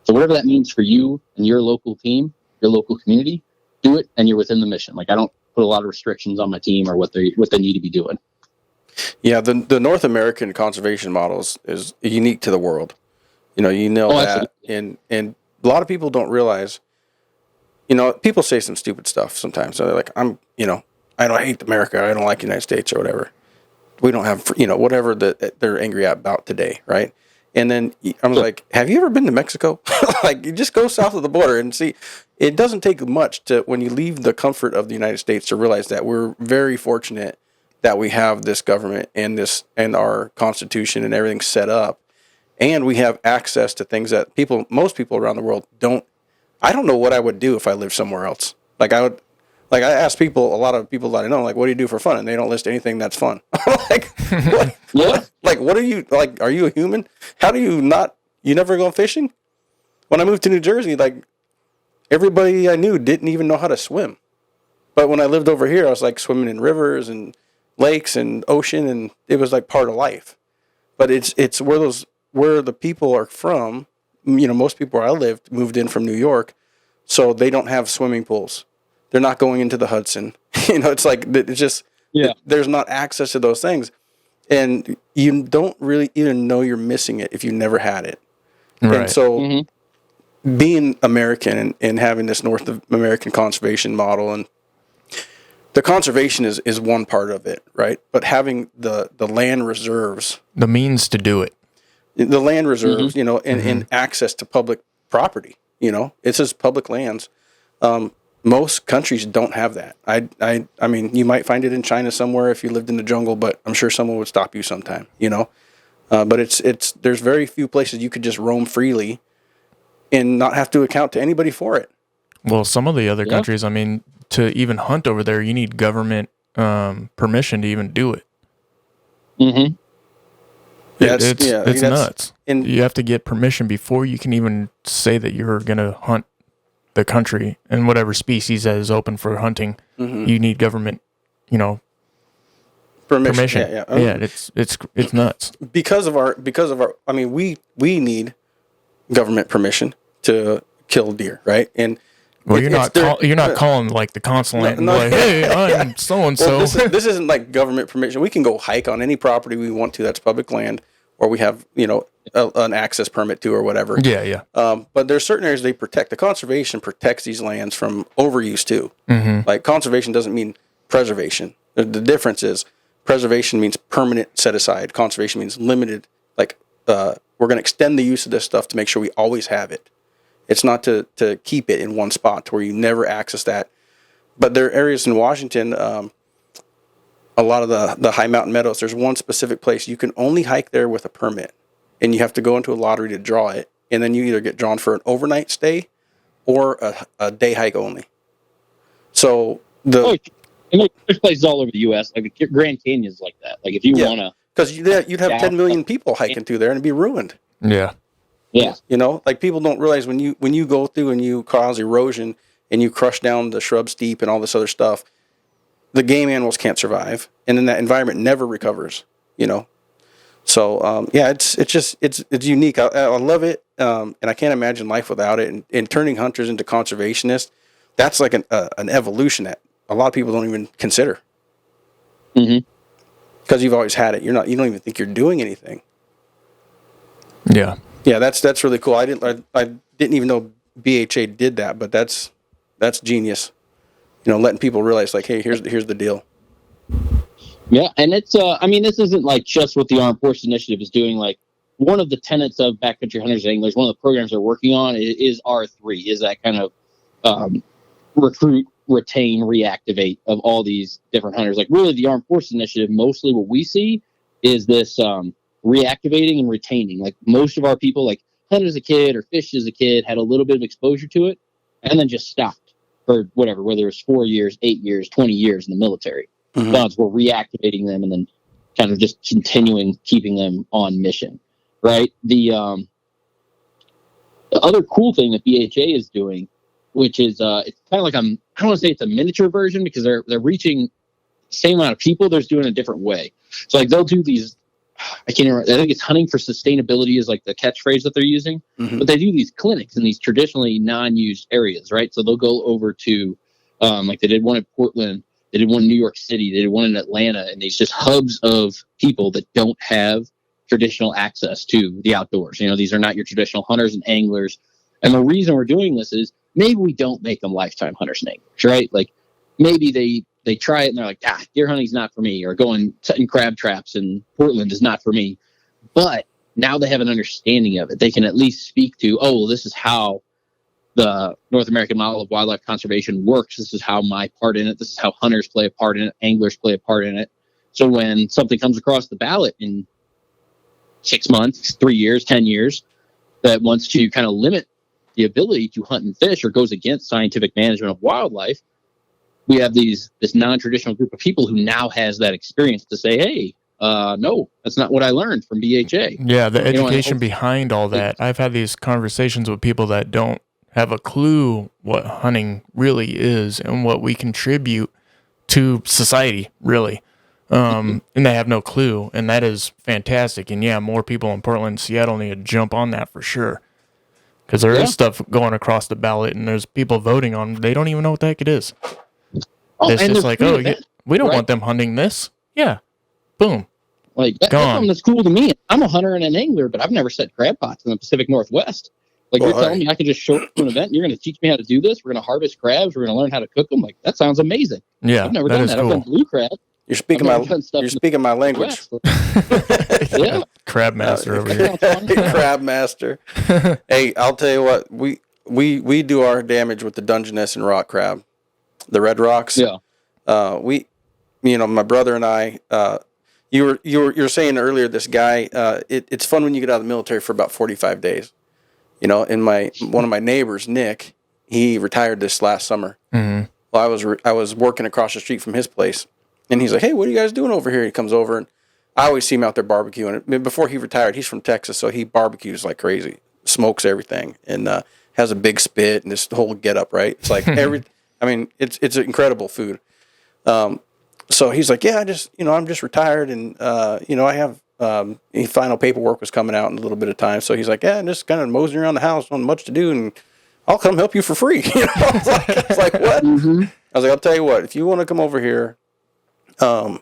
So whatever that means for you and your local team, your local community, do it, and you're within the mission. Like, I don't put a lot of restrictions on my team or what they need to be doing. Yeah, the North American conservation model is unique to the world. You know that, and a lot of people don't realize. People say some stupid stuff sometimes. So they're like, I don't hate America. I don't like the United States or whatever. We don't have, whatever that they're angry about today, right? And then I'm like, have you ever been to Mexico? Like, you just go south of the border and see. It doesn't take much when you leave the comfort of the United States to realize that we're very fortunate that we have this government and our Constitution and everything set up, and we have access to things that most people around the world don't. I don't know what I would do if I lived somewhere else. I ask people, a lot of people that I know, like, what do you do for fun? And they don't list anything that's fun. Like, what? Yeah. Like, what are you, like, are you a human? How do you never go fishing? When I moved to New Jersey, like, everybody I knew didn't even know how to swim. But when I lived over here, I was like swimming in rivers and lakes and ocean, and it was like part of life. But it's where the people are from. You know, most people where I lived moved in from New York, so they don't have swimming pools. They're not going into the Hudson. You know, it's like it's just there's not access to those things, and you don't really even know you're missing it if you never had it. Right. And so, being American and having this North American conservation model, and the conservation is one part of it, right? But having the land reserves, the means to do it, the land reserves, you know, and access to public property, you know, it's just public lands. Most countries don't have that. I mean, you might find it in China somewhere if you lived in the jungle, but I'm sure someone would stop you sometime, you know. But there's very few places you could just roam freely and not have to account to anybody for it. Well, some of the other countries, I mean, to even hunt over there, you need government permission to even do it. Mm-hmm. It's nuts. And you have to get permission before you can even say that you're going to hunt the country and whatever species that is open for hunting. You need government, you know, permission. Yeah, it's nuts. Because of our I mean, we need government permission to kill deer, right? And well, you're not calling like the consulate and like, hey, I'm so and so. This isn't like government permission. We can go hike on any property we want to. That's public land, or we have, you know, an access permit to, or whatever. Yeah. But there's certain areas they protect. The conservation protects these lands from overuse too. Like conservation doesn't mean preservation. The difference is preservation means permanent set aside. Conservation means limited. Like we're going to extend the use of this stuff to make sure we always have it. It's not to keep it in one spot to where you never access that. But there are areas in Washington, a lot of the high mountain meadows, there's one specific place you can only hike there with a permit. And you have to go into a lottery to draw it. And then you either get drawn for an overnight stay or a day hike only. So and there's places all over the U.S. Like the Grand Canyon's like that. Like if you want to, because you'd have 10 million people hiking through there and it'd be ruined. Yeah. You know, like people don't realize when you go through and you cause erosion and you crush down the shrub steep and all this other stuff, the game animals can't survive, and then that environment never recovers. You know, so it's unique. I love it, and I can't imagine life without it. And turning hunters into conservationists, that's like an evolution that a lot of people don't even consider. Because you've always had it. You don't even think you're doing anything. Yeah. Yeah, that's really cool. I didn't even know BHA did that, but that's genius. You know, letting people realize like, hey, here's the deal. Yeah, and it's I mean, this isn't like just what the Armed Forces Initiative is doing. Like one of the tenets of Backcountry Hunters and Anglers, one of the programs they're working on is R3, is that kind of recruit, retain, reactivate of all these different hunters. Like really, the Armed Forces Initiative, mostly what we see is this reactivating and retaining. Like most of our people, like hunted as a kid or fished as a kid, had a little bit of exposure to it, and then just stopped for whatever, whether it's 4 years, 8 years, 20 years in the military. We're reactivating them and then kind of just continuing keeping them on mission, right? The other cool thing that BHA is doing, which is it's kind of like I don't want to say it's a miniature version because they're reaching the same amount of people. They're just doing it a different way. So like they'll do these. I can't remember. I think it's hunting for sustainability is like the catchphrase that they're using. But they do these clinics in these traditionally non-used areas, right? So they'll go over to, like they did one in Portland, they did one in New York City, they did one in Atlanta, and these just hubs of people that don't have traditional access to the outdoors. You know, these are not your traditional hunters and anglers. And the reason we're doing this is maybe we don't make them lifetime hunters and anglers, right? Like maybe they try it and they're like, deer hunting's not for me, or setting crab traps in Portland is not for me. But now they have an understanding of it. They can at least speak to, this is how the North American model of wildlife conservation works. This is how my part in it. This is how hunters play a part in it. Anglers play a part in it. So when something comes across the ballot in 6 months, 3 years, 10 years, that wants to kind of limit the ability to hunt and fish or goes against scientific management of wildlife, we have this non-traditional group of people who now has that experience to say, hey, no, that's not what I learned from BHA. Yeah, the education behind all that. I've had these conversations with people that don't have a clue what hunting really is and what we contribute to society, really. And they have no clue, and that is fantastic. And yeah, more people in Portland and Seattle need to jump on that for sure. Because there is stuff going across the ballot, and there's people voting on. They don't even know what the heck it is. It's just like, we don't want them hunting this. Yeah, boom. Like that's something that's cool to me. I'm a hunter and an angler, but I've never set crab pots in the Pacific Northwest. Like you're telling me I can just show up to an event. You're going to teach me how to do this. We're going to harvest crabs. We're going to learn how to cook them. Like that sounds amazing. Yeah, I've never done that. Cool. I've done blue crab. You're speaking my language. Yeah, crab master over here. Crab master. Hey, I'll tell you what. We do our damage with the Dungeness and rock crab, the red rocks. Yeah. My brother and I. You were saying earlier, this guy. It's fun when you get out of the military for about 45 days. And one of my neighbors, Nick, he retired this last summer. Mm-hmm. Well, I was working across the street from his place. And he's like, hey, what are you guys doing over here? He comes over, and I always see him out there barbecuing. Before he retired, he's from Texas, so he barbecues like crazy, smokes everything, and has a big spit and this whole get-up, right? It's like it's incredible food. So he's like, yeah, I'm just retired, and I have final paperwork was coming out in a little bit of time. So he's like, yeah, I'm just kind of moseying around the house, not much to do, and I'll come help you for free. I was like, what? Mm-hmm. I was like, I'll tell you what, if you want to come over here, I'll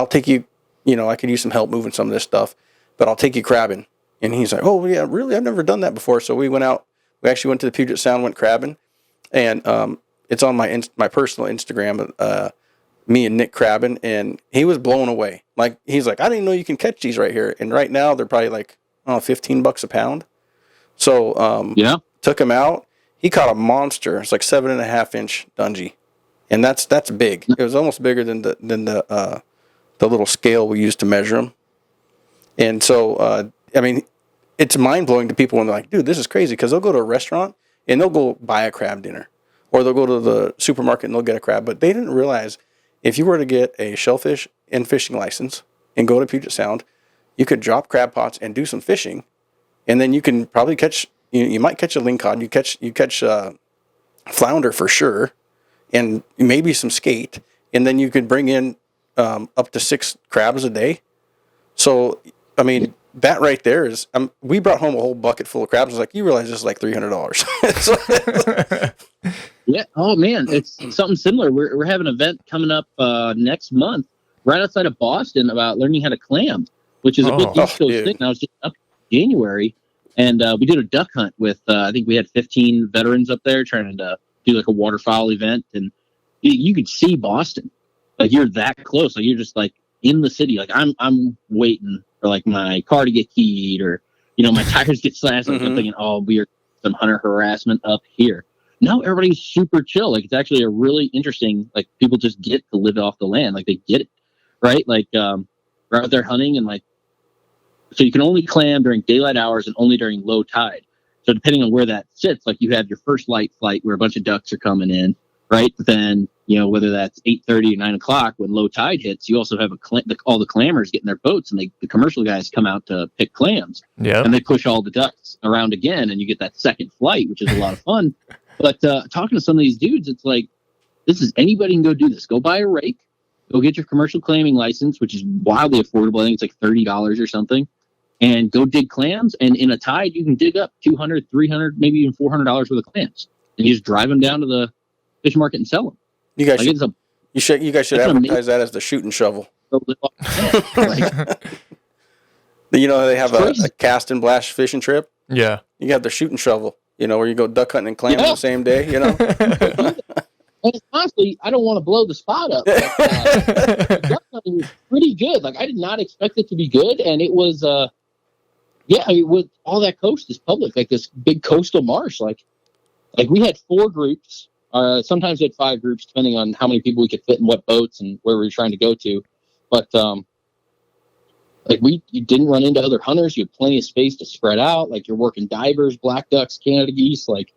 take you, I could use some help moving some of this stuff, but I'll take you crabbing. And he's like, oh yeah, really? I've never done that before. So we went out, we actually went to the Puget Sound, went crabbing, and it's on my personal Instagram, me and Nick crabbing, and he was blown away. Like, he's like, I didn't know you can catch these right here. And right now they're probably like, $15 a pound. So, took him out. He caught a monster. It's like 7.5-inch dungie. And that's big. It was almost bigger than the little scale we used to measure them. And so, it's mind blowing to people when they're like, dude, this is crazy. Because they'll go to a restaurant and they'll go buy a crab dinner. Or they'll go to the supermarket and they'll get a crab. But they didn't realize if you were to get a shellfish and fishing license and go to Puget Sound, you could drop crab pots and do some fishing. And then you can probably catch, you might catch a lingcod. You catch flounder for sure. And maybe some skate. And then you could bring in up to 6 crabs a day. So, that right there is, we brought home a whole bucket full of crabs. I was like, you realize this is like $300. Yeah. Oh man, it's something similar. We're having an event coming up next month, right outside of Boston, about learning how to clam, which is a big East Coast thing. I was just up in January, and we did a duck hunt with I think we had 15 veterans up there trying to do like a waterfowl event, and you could see Boston, like you're that close, like you're just like in the city. Like I'm waiting for like my car to get keyed, or my tires get slashed. Like I'm thinking, oh, we're some hunter harassment up here. No, everybody's super chill. Like it's actually a really interesting. Like people just get to live off the land. Like they get it, right? Like we're out there hunting, and like so you can only clam during daylight hours and only during low tide. So depending on where that sits, like you have your first light flight where a bunch of ducks are coming in, right? But then, whether that's 8:30 or 9 o'clock when low tide hits, you also have all the clammers getting their boats, and the commercial guys come out to pick clams. Yeah. And they push all the ducks around again, and you get that second flight, which is a lot of fun. But talking to some of these dudes, it's like, anybody can go do this. Go buy a rake, go get your commercial clamming license, which is wildly affordable. I think it's like $30 or something. And go dig clams, and in a tide, you can dig up $200, $300, maybe even $400 worth of clams, and you just drive them down to the fish market and sell them. You guys should advertise that as the shooting shovel. They have a cast and blast fishing trip. Yeah, you got the shooting shovel. Where you go duck hunting and clamming the same day. And honestly, I don't want to blow the spot up. But, duck hunting was pretty good. Like I did not expect it to be good, and it was. With all that coast is public, like this big coastal marsh. Like we had 4 groups. Sometimes we had 5 groups, depending on how many people we could fit in what boats and where we were trying to go to. But you didn't run into other hunters. You had plenty of space to spread out. Like you're working divers, black ducks, Canada geese. Like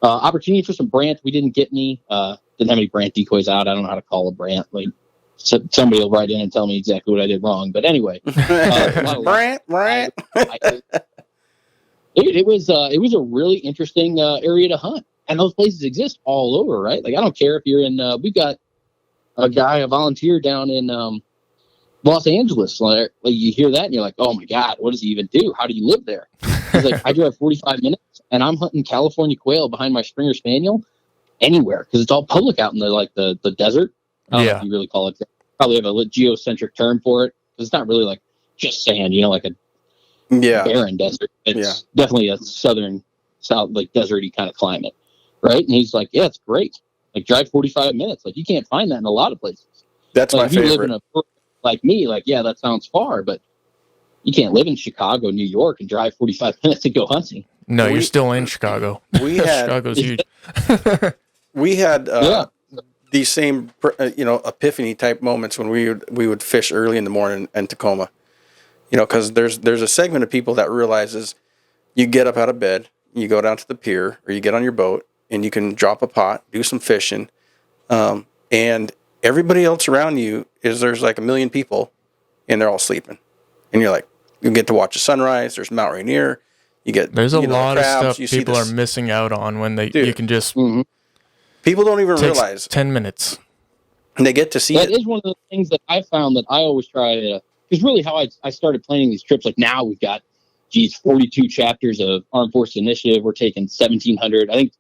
opportunity for some brant. We didn't get any. Didn't have any brant decoys out. I don't know how to call a brant. Like somebody will write in and tell me exactly what I did wrong. But anyway, brant. Dude, it was a really interesting area to hunt, and those places exist all over, right? Like I don't care if you're in. We've got a volunteer down in Los Angeles. Like you hear that, and you're like, oh my god, what does he even do? How do you live there? He's like, I drive 45 minutes, and I'm hunting California quail behind my Springer Spaniel anywhere because it's all public out in the desert. I don't know if you really call it that. Probably have a geocentric term for it because it's not really like just sand, like a barren desert. It's definitely a southern, south, like deserty kind of climate, right? And he's like, yeah, it's great. Like drive 45 minutes. Like you can't find that in a lot of places. That's like, my favorite. You live in a like me, like yeah, that sounds far, but you can't live in Chicago, New York, and drive 45 minutes to go hunting. No, you're still in Chicago. Chicago's huge. We had these same epiphany type moments when we would fish early in the morning in Tacoma. Because there's a segment of people that realizes you get up out of bed, you go down to the pier, or you get on your boat, and you can drop a pot, do some fishing, and everybody else around you there's like a million people, and they're all sleeping, and you're like, you get to watch the sunrise. There's Mount Rainier. There's a lot of stuff people are missing out on when you can just. Mm-hmm. People don't even realize 10 minutes. And they get to see that is one of the things that I found that I always try to. Because really how I started planning these trips, like now we've got, 42 chapters of Armed Forces Initiative. We're taking 1,700. I think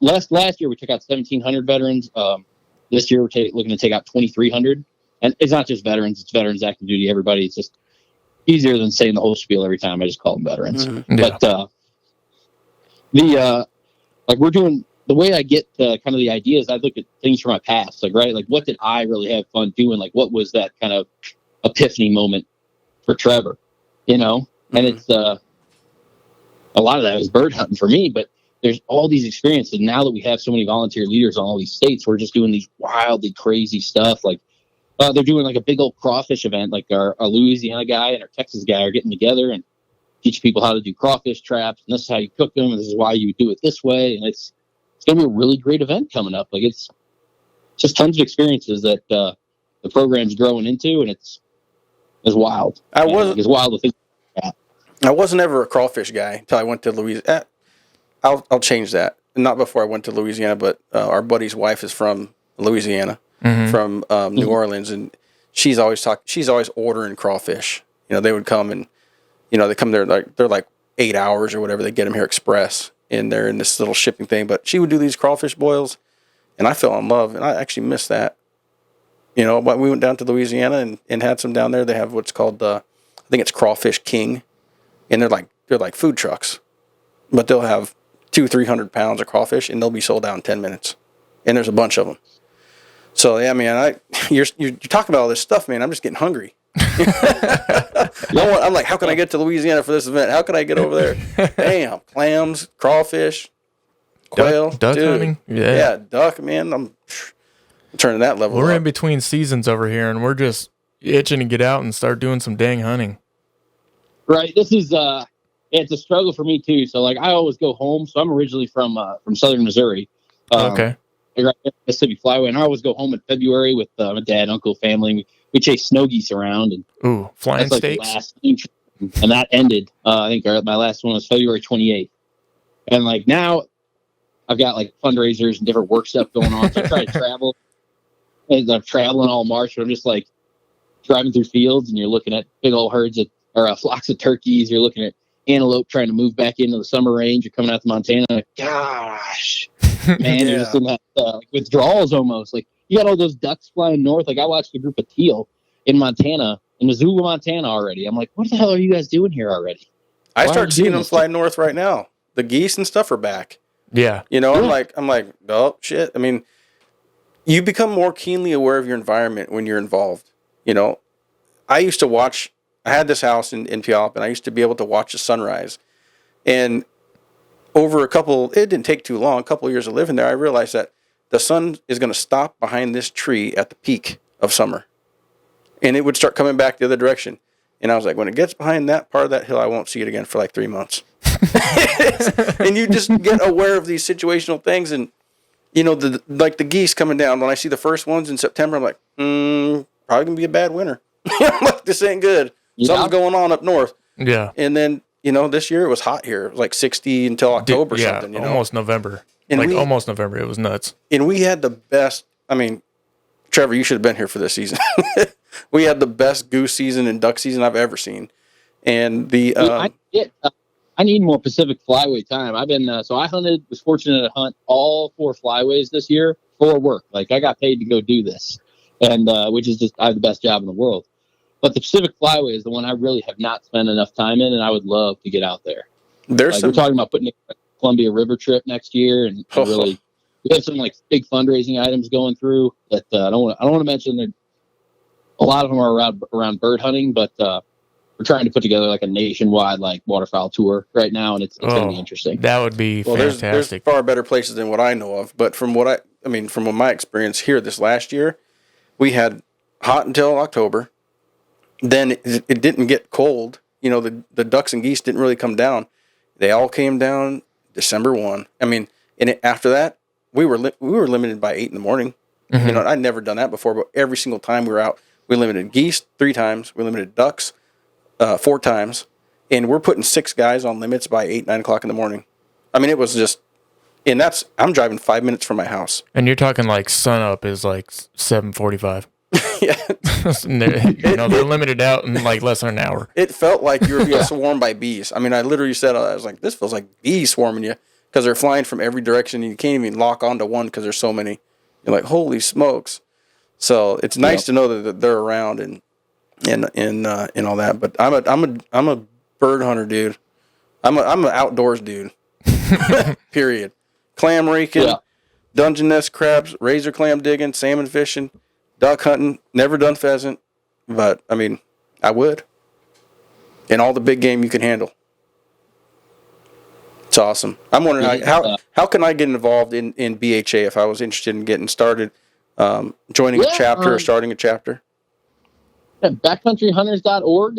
last year we took out 1,700 veterans. This year we're looking to take out 2,300. And it's not just veterans, it's veterans, active duty, everybody. It's just easier than saying the whole spiel every time. I just call them veterans. Mm-hmm. But we're doing, the way I get kind of the ideas, I look at things from my past. Like, right, like what did I really have fun doing? Like what was that kind of epiphany moment for Trevor, and it's a lot of that is bird hunting for me, but there's all these experiences now that we have so many volunteer leaders on all these states. We're just doing these wildly crazy stuff. Like they're doing like a big old crawfish event. Like our Louisiana guy and our Texas guy are getting together and teach people how to do crawfish traps, and this is how you cook them, and this is why you do it this way. And it's gonna be a really great event coming up. Like it's just tons of experiences that the program's growing into, and it's wild. It's wild to think about. I wasn't ever a crawfish guy until I went to Louisiana. I'll change that. Not before I went to Louisiana, but our buddy's wife is from Louisiana, from New Orleans, and she's always ordering crawfish. They would come and they come there they're like 8 hours or whatever. They get them here express, and they're in this little shipping thing. But she would do these crawfish boils, and I fell in love, and I actually missed that. But we went down to Louisiana and had some down there. They have what's called, I think it's Crawfish King, and they're like food trucks, but they'll have 200-300 pounds of crawfish, and they'll be sold out in 10 minutes, and there's a bunch of them. So yeah, man, you're talking about all this stuff, man. I'm just getting hungry. I'm like, how can I get to Louisiana for this event? How can I get over there? Damn, clams, crawfish, quail, duck hunting, yeah, duck, man. I'm turning that level. We're up. in between seasons over here, and we're just itching to get out and start doing some dang hunting. Right. This is it's a struggle for me too. So like I always go home. So I'm originally from southern Missouri. Okay. Right there, Mississippi Flyway, and I always go home in February with my dad, uncle, family. We chase snow geese around, and flying steaks. And that ended. I think my last one was February 28th. And like now, I've got like fundraisers and different work stuff going on. So I try to travel. And I'm traveling all March, but I'm just like driving through fields, and you're looking at big old herds or flocks of turkeys. You're looking at antelope trying to move back into the summer range. You're coming out to Montana. Like, gosh, man, you're just in that withdrawals almost. Like you got all those ducks flying north. Like I watched a group of teal in Montana, in Missoula, Montana already. I'm like, what the hell are you guys doing here already? I start seeing them fly north right now. The geese and stuff are back. Yeah. I'm like, oh shit. I mean, you become more keenly aware of your environment when you're involved. I used to watch, I had this house in Puyallup, and I used to be able to watch the sunrise. And over it didn't take too long, a couple of years of living there, I realized that the sun is going to stop behind this tree at the peak of summer. And it would start coming back the other direction. And I was like, when it gets behind that part of that hill, I won't see it again for like 3 months. And you just get aware of these situational things. And, the geese coming down, when I see the first ones in September, I'm like, probably going to be a bad winter. I'm like, this ain't good. Something's going on up north. Yeah. And then this year it was hot here, like 60 until October or something. Almost November. And almost November. It was nuts. And we had the best. I mean, Trevor, you should have been here for this season. We had the best goose season and duck season I've ever seen. And I need more Pacific flyway time. I've been so I was fortunate to hunt all 4 flyways this year for work. Like I got paid to go do this, and which is just I have the best job in the world. But the Pacific flyway is the one I really have not spent enough time in, and I would love to get out there. We're talking about putting a Columbia River trip next year, and really we have some like big fundraising items going through that I don't want to mention. That a lot of them are around bird hunting, but we're trying to put together like a nationwide like waterfowl tour right now, and it's going to be interesting. That would be fantastic. There's far better places than what I know of, but from my experience here this last year, we had hot until October. Then it didn't get cold. The ducks and geese didn't really come down. They all came down December 1. I mean, after that, we were limited by 8 in the morning. Mm-hmm. I'd never done that before, but every single time we were out, we limited geese 3 times. We limited ducks 4 times, and we're putting 6 guys on limits by 8, 9 o'clock in the morning. I mean, it was just, and I'm driving 5 minutes from my house. And you're talking like sun up is like 7:45. Yeah. They're limited out in like less than an hour. It felt like you were being swarmed by bees. I mean, I literally said, I was like, this feels like bees swarming you, because they're flying from every direction, and you can't even lock onto one because there's so many. You're like, holy smokes. So it's nice to know that they're around and all that. But I'm a bird hunter, dude. I'm an outdoors dude. Period. Clam raking, dungeon nest crabs, razor clam digging, salmon fishing, duck hunting. Never done pheasant, but I mean, I would. And all the big game you can handle. It's awesome. I'm wondering how can I get involved in BHA if I was interested in getting started, joining a chapter or starting a chapter? Backcountryhunters.org.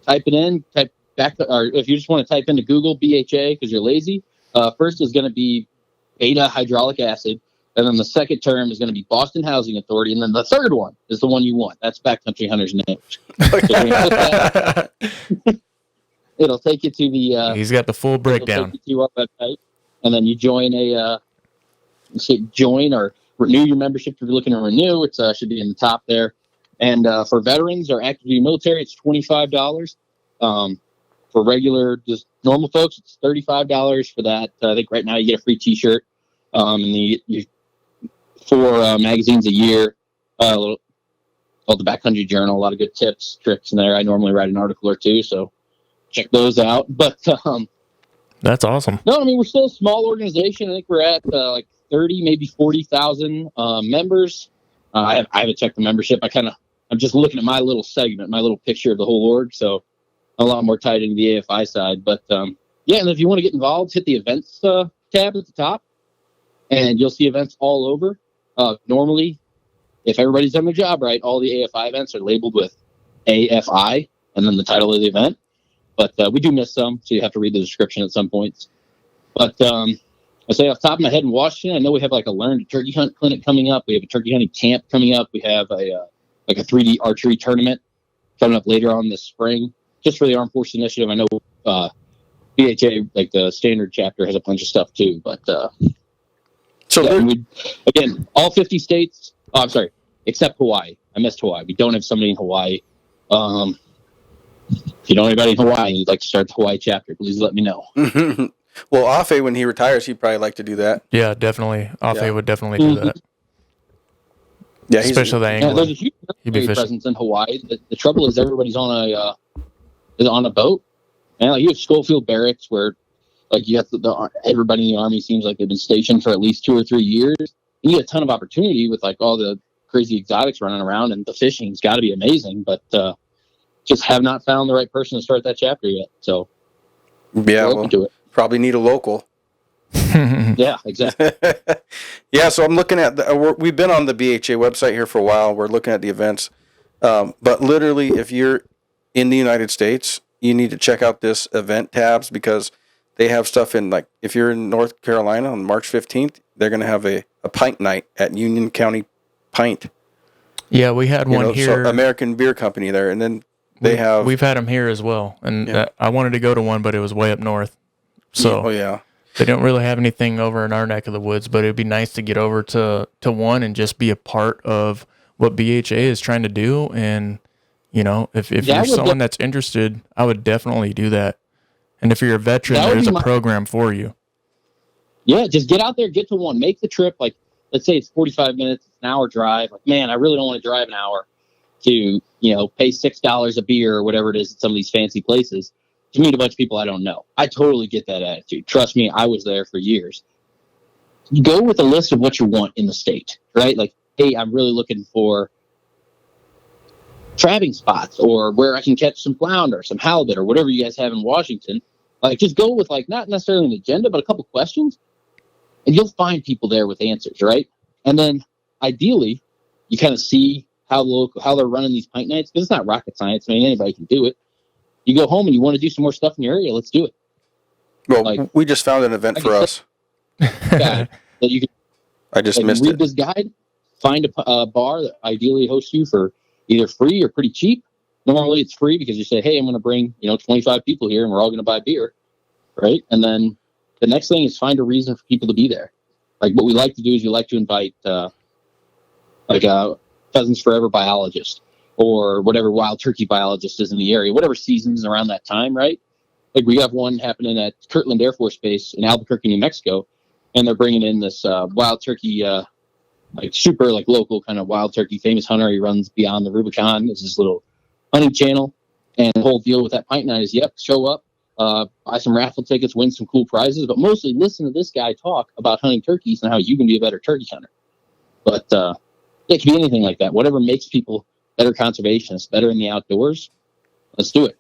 Type it in. Or if you just want to type into Google BHA because you're lazy, first is going to be beta hydraulic acid, and then the second term is going to be Boston Housing Authority, and then the third one is the one you want. That's Backcountry Hunters name. It'll take you to the. He's got the full breakdown. Take you to our website, and then you join join or renew your membership if you're looking to renew. It should be in the top there. And for veterans or active duty military, it's $25. For regular, just normal folks, it's $35 for that. I think right now you get a free T-shirt, and you 4 magazines a year. Called the Backcountry Journal. A lot of good tips, tricks in there. I normally write an article or 2, so check those out. But that's awesome. No, I mean we're still a small organization. I think we're at like 30, maybe 40,000 members. I haven't checked the membership. I'm just looking at my little segment, my little picture of the whole org. So a lot more tied into the AFI side. But and if you want to get involved, hit the events tab at the top, and you'll see events all over. Normally, if everybody's done their job right, all the AFI events are labeled with AFI and then the title of the event. But we do miss some, so you have to read the description at some points. But I say off the top of my head in Washington, I know we have like a Learn to Turkey Hunt clinic coming up. We have a turkey hunting camp coming up. We have a 3D archery tournament coming up later on this spring, just for the Armed Forces Initiative. I know BHA, like the standard chapter, has a bunch of stuff too. But all 50 states. Oh, I'm sorry, except Hawaii. I missed Hawaii. We don't have somebody in Hawaii. If you know anybody in Hawaii and you'd like to start the Hawaii chapter, please let me know. Well, Afe, when he retires, he'd probably like to do that. Yeah, definitely. Afe would definitely do that. Yeah, especially the angler. There's a huge presence in Hawaii. The trouble is everybody's on a boat, and like you have Schofield Barracks where like you have everybody in the Army seems like they've been stationed for at least 2 or 3 years. You get a ton of opportunity with like all the crazy exotics running around, and the fishing's got to be amazing, but just have not found the right person to start that chapter yet. So probably need a local. Yeah, exactly. Yeah, so I'm looking at we've been on the BHA website here for a while. We're looking at the events, but literally, if you're in the United States, you need to check out this event tabs because they have stuff in like if you're in North Carolina on March 15th, they're going to have a pint night at Union County Pint. Yeah, we had one here. So American Beer Company there, and then We've had them here as well, and I wanted to go to one, but it was way up north. So they don't really have anything over in our neck of the woods. But it'd be nice to get over to one and just be a part of what BHA is trying to do. And if you're someone that's interested, I would definitely do that. And if you're a veteran, there's a program for you. Yeah, just get out there, get to one, make the trip. Like, let's say it's 45 minutes, it's an hour drive. Like, man, I really don't want to drive an hour to, pay $6 a beer or whatever it is at some of these fancy places to meet a bunch of people I don't know. I totally get that attitude. Trust me, I was there for years. You go with a list of what you want in the state, right? Like, hey, I'm really looking for trapping spots or where I can catch some flounder, some halibut, or whatever you guys have in Washington. Like, just go with, like, not necessarily an agenda, but a couple questions, and you'll find people there with answers, right? And then, ideally, you kind of see how they're running these pint nights, because it's not rocket science. I mean, anybody can do it. You go home and you want to do some more stuff in your area, let's do it. Well, like, we just found an event for us. That you can, I just missed read it. This guide, find a bar that ideally hosts you for either free or pretty cheap. Normally it's free because you say, hey, I'm going to bring 25 people here and we're all going to buy beer, right? And then the next thing is find a reason for people to be there. Like, what we like to do is we like to invite Pheasants Forever biologist or whatever wild turkey biologist is in the area, whatever seasons around that time, right? Like, we have one happening at Kirtland Air Force Base in Albuquerque, New Mexico, and they're bringing in this wild turkey, super local kind of wild turkey famous hunter. He runs Beyond the Rubicon. It's his little hunting channel, and the whole deal with that pint night is, show up, buy some raffle tickets, win some cool prizes, but mostly listen to this guy talk about hunting turkeys and how you can be a better turkey hunter. But it can be anything like that. Whatever makes people better conservationists, better in the outdoors, let's do it.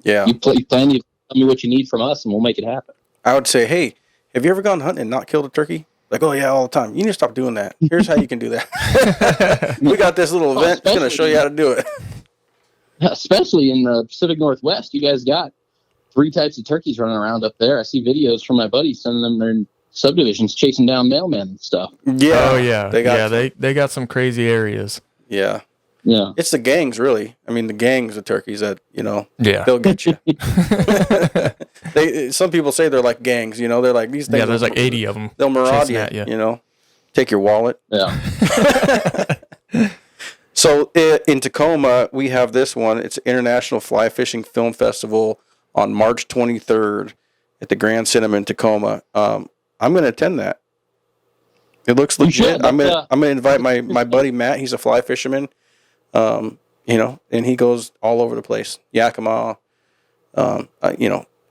Yeah. You plan, you tell me what you need from us, and we'll make it happen. I would say, hey, have you ever gone hunting and not killed a turkey? Like, oh, yeah, all the time. You need to stop doing that. Here's how you can do that. We got this little event. It's going to show you how to do it. Especially in the Pacific Northwest, you guys got 3 types of turkeys running around up there. I see videos from my buddies sending them their subdivisions chasing down mailmen and stuff. Yeah. Oh, yeah. They got some crazy areas. Yeah. Yeah. It's the gangs, really. I mean, the gangs of turkeys that, they'll get you. Some people say they're like gangs, they're like these things. Yeah, there's like 80 of them. They'll maraud you, take your wallet. Yeah. So in Tacoma, we have this one. It's International Fly Fishing Film Festival on March 23rd at the Grand Cinema in Tacoma. I'm going to attend that. It looks legit. I'm going to invite my buddy Matt. He's a fly fisherman. And he goes all over the place, Yakima,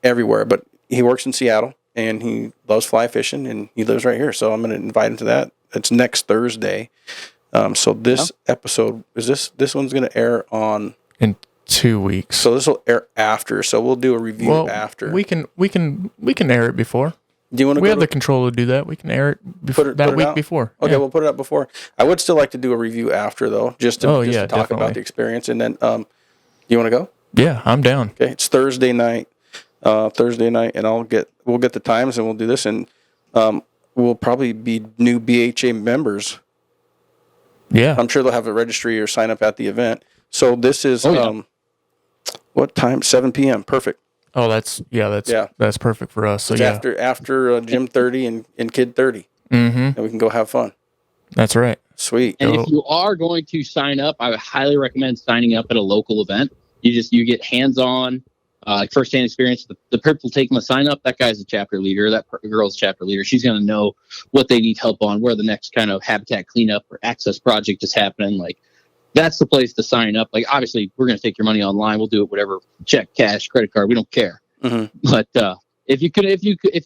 everywhere. But he works in Seattle, and he loves fly fishing, and he lives right here. So I'm going to invite him to that. It's next Thursday. So this episode this one's going to air in 2 weeks. So this will air after. So we'll do a review after. We can air it before. Do you want to? We have the control to do that. We can air it before before. Okay, we'll put it up before. I would still like to do a review after, though, just to talk definitely about the experience. And then, you want to go? Yeah, I'm down. Okay, it's Thursday night, and we'll get the times, and we'll do this, and we'll probably be new BHA members. Yeah, I'm sure they'll have a registry or sign up at the event. So this is what time? 7 p.m. Perfect. Oh, that's perfect for us. So it's after Gym 30 and Kid 30, and we can go have fun. That's right. Sweet. And if you are going to sign up, I would highly recommend signing up at a local event. You get hands-on, first-hand experience. The people taking the sign up, that guy's a chapter leader. That girl's a chapter leader. She's going to know what they need help on, where the next kind of habitat cleanup or access project is happening. Like, that's the place to sign up. Like, obviously, we're going to take your money online. We'll do it whatever, check, cash, credit card. We don't care. But if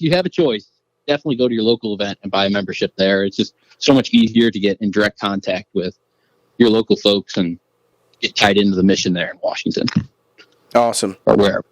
you have a choice, definitely go to your local event and buy a membership there. It's just so much easier to get in direct contact with your local folks and get tied into the mission there in Washington. Awesome. Or wherever.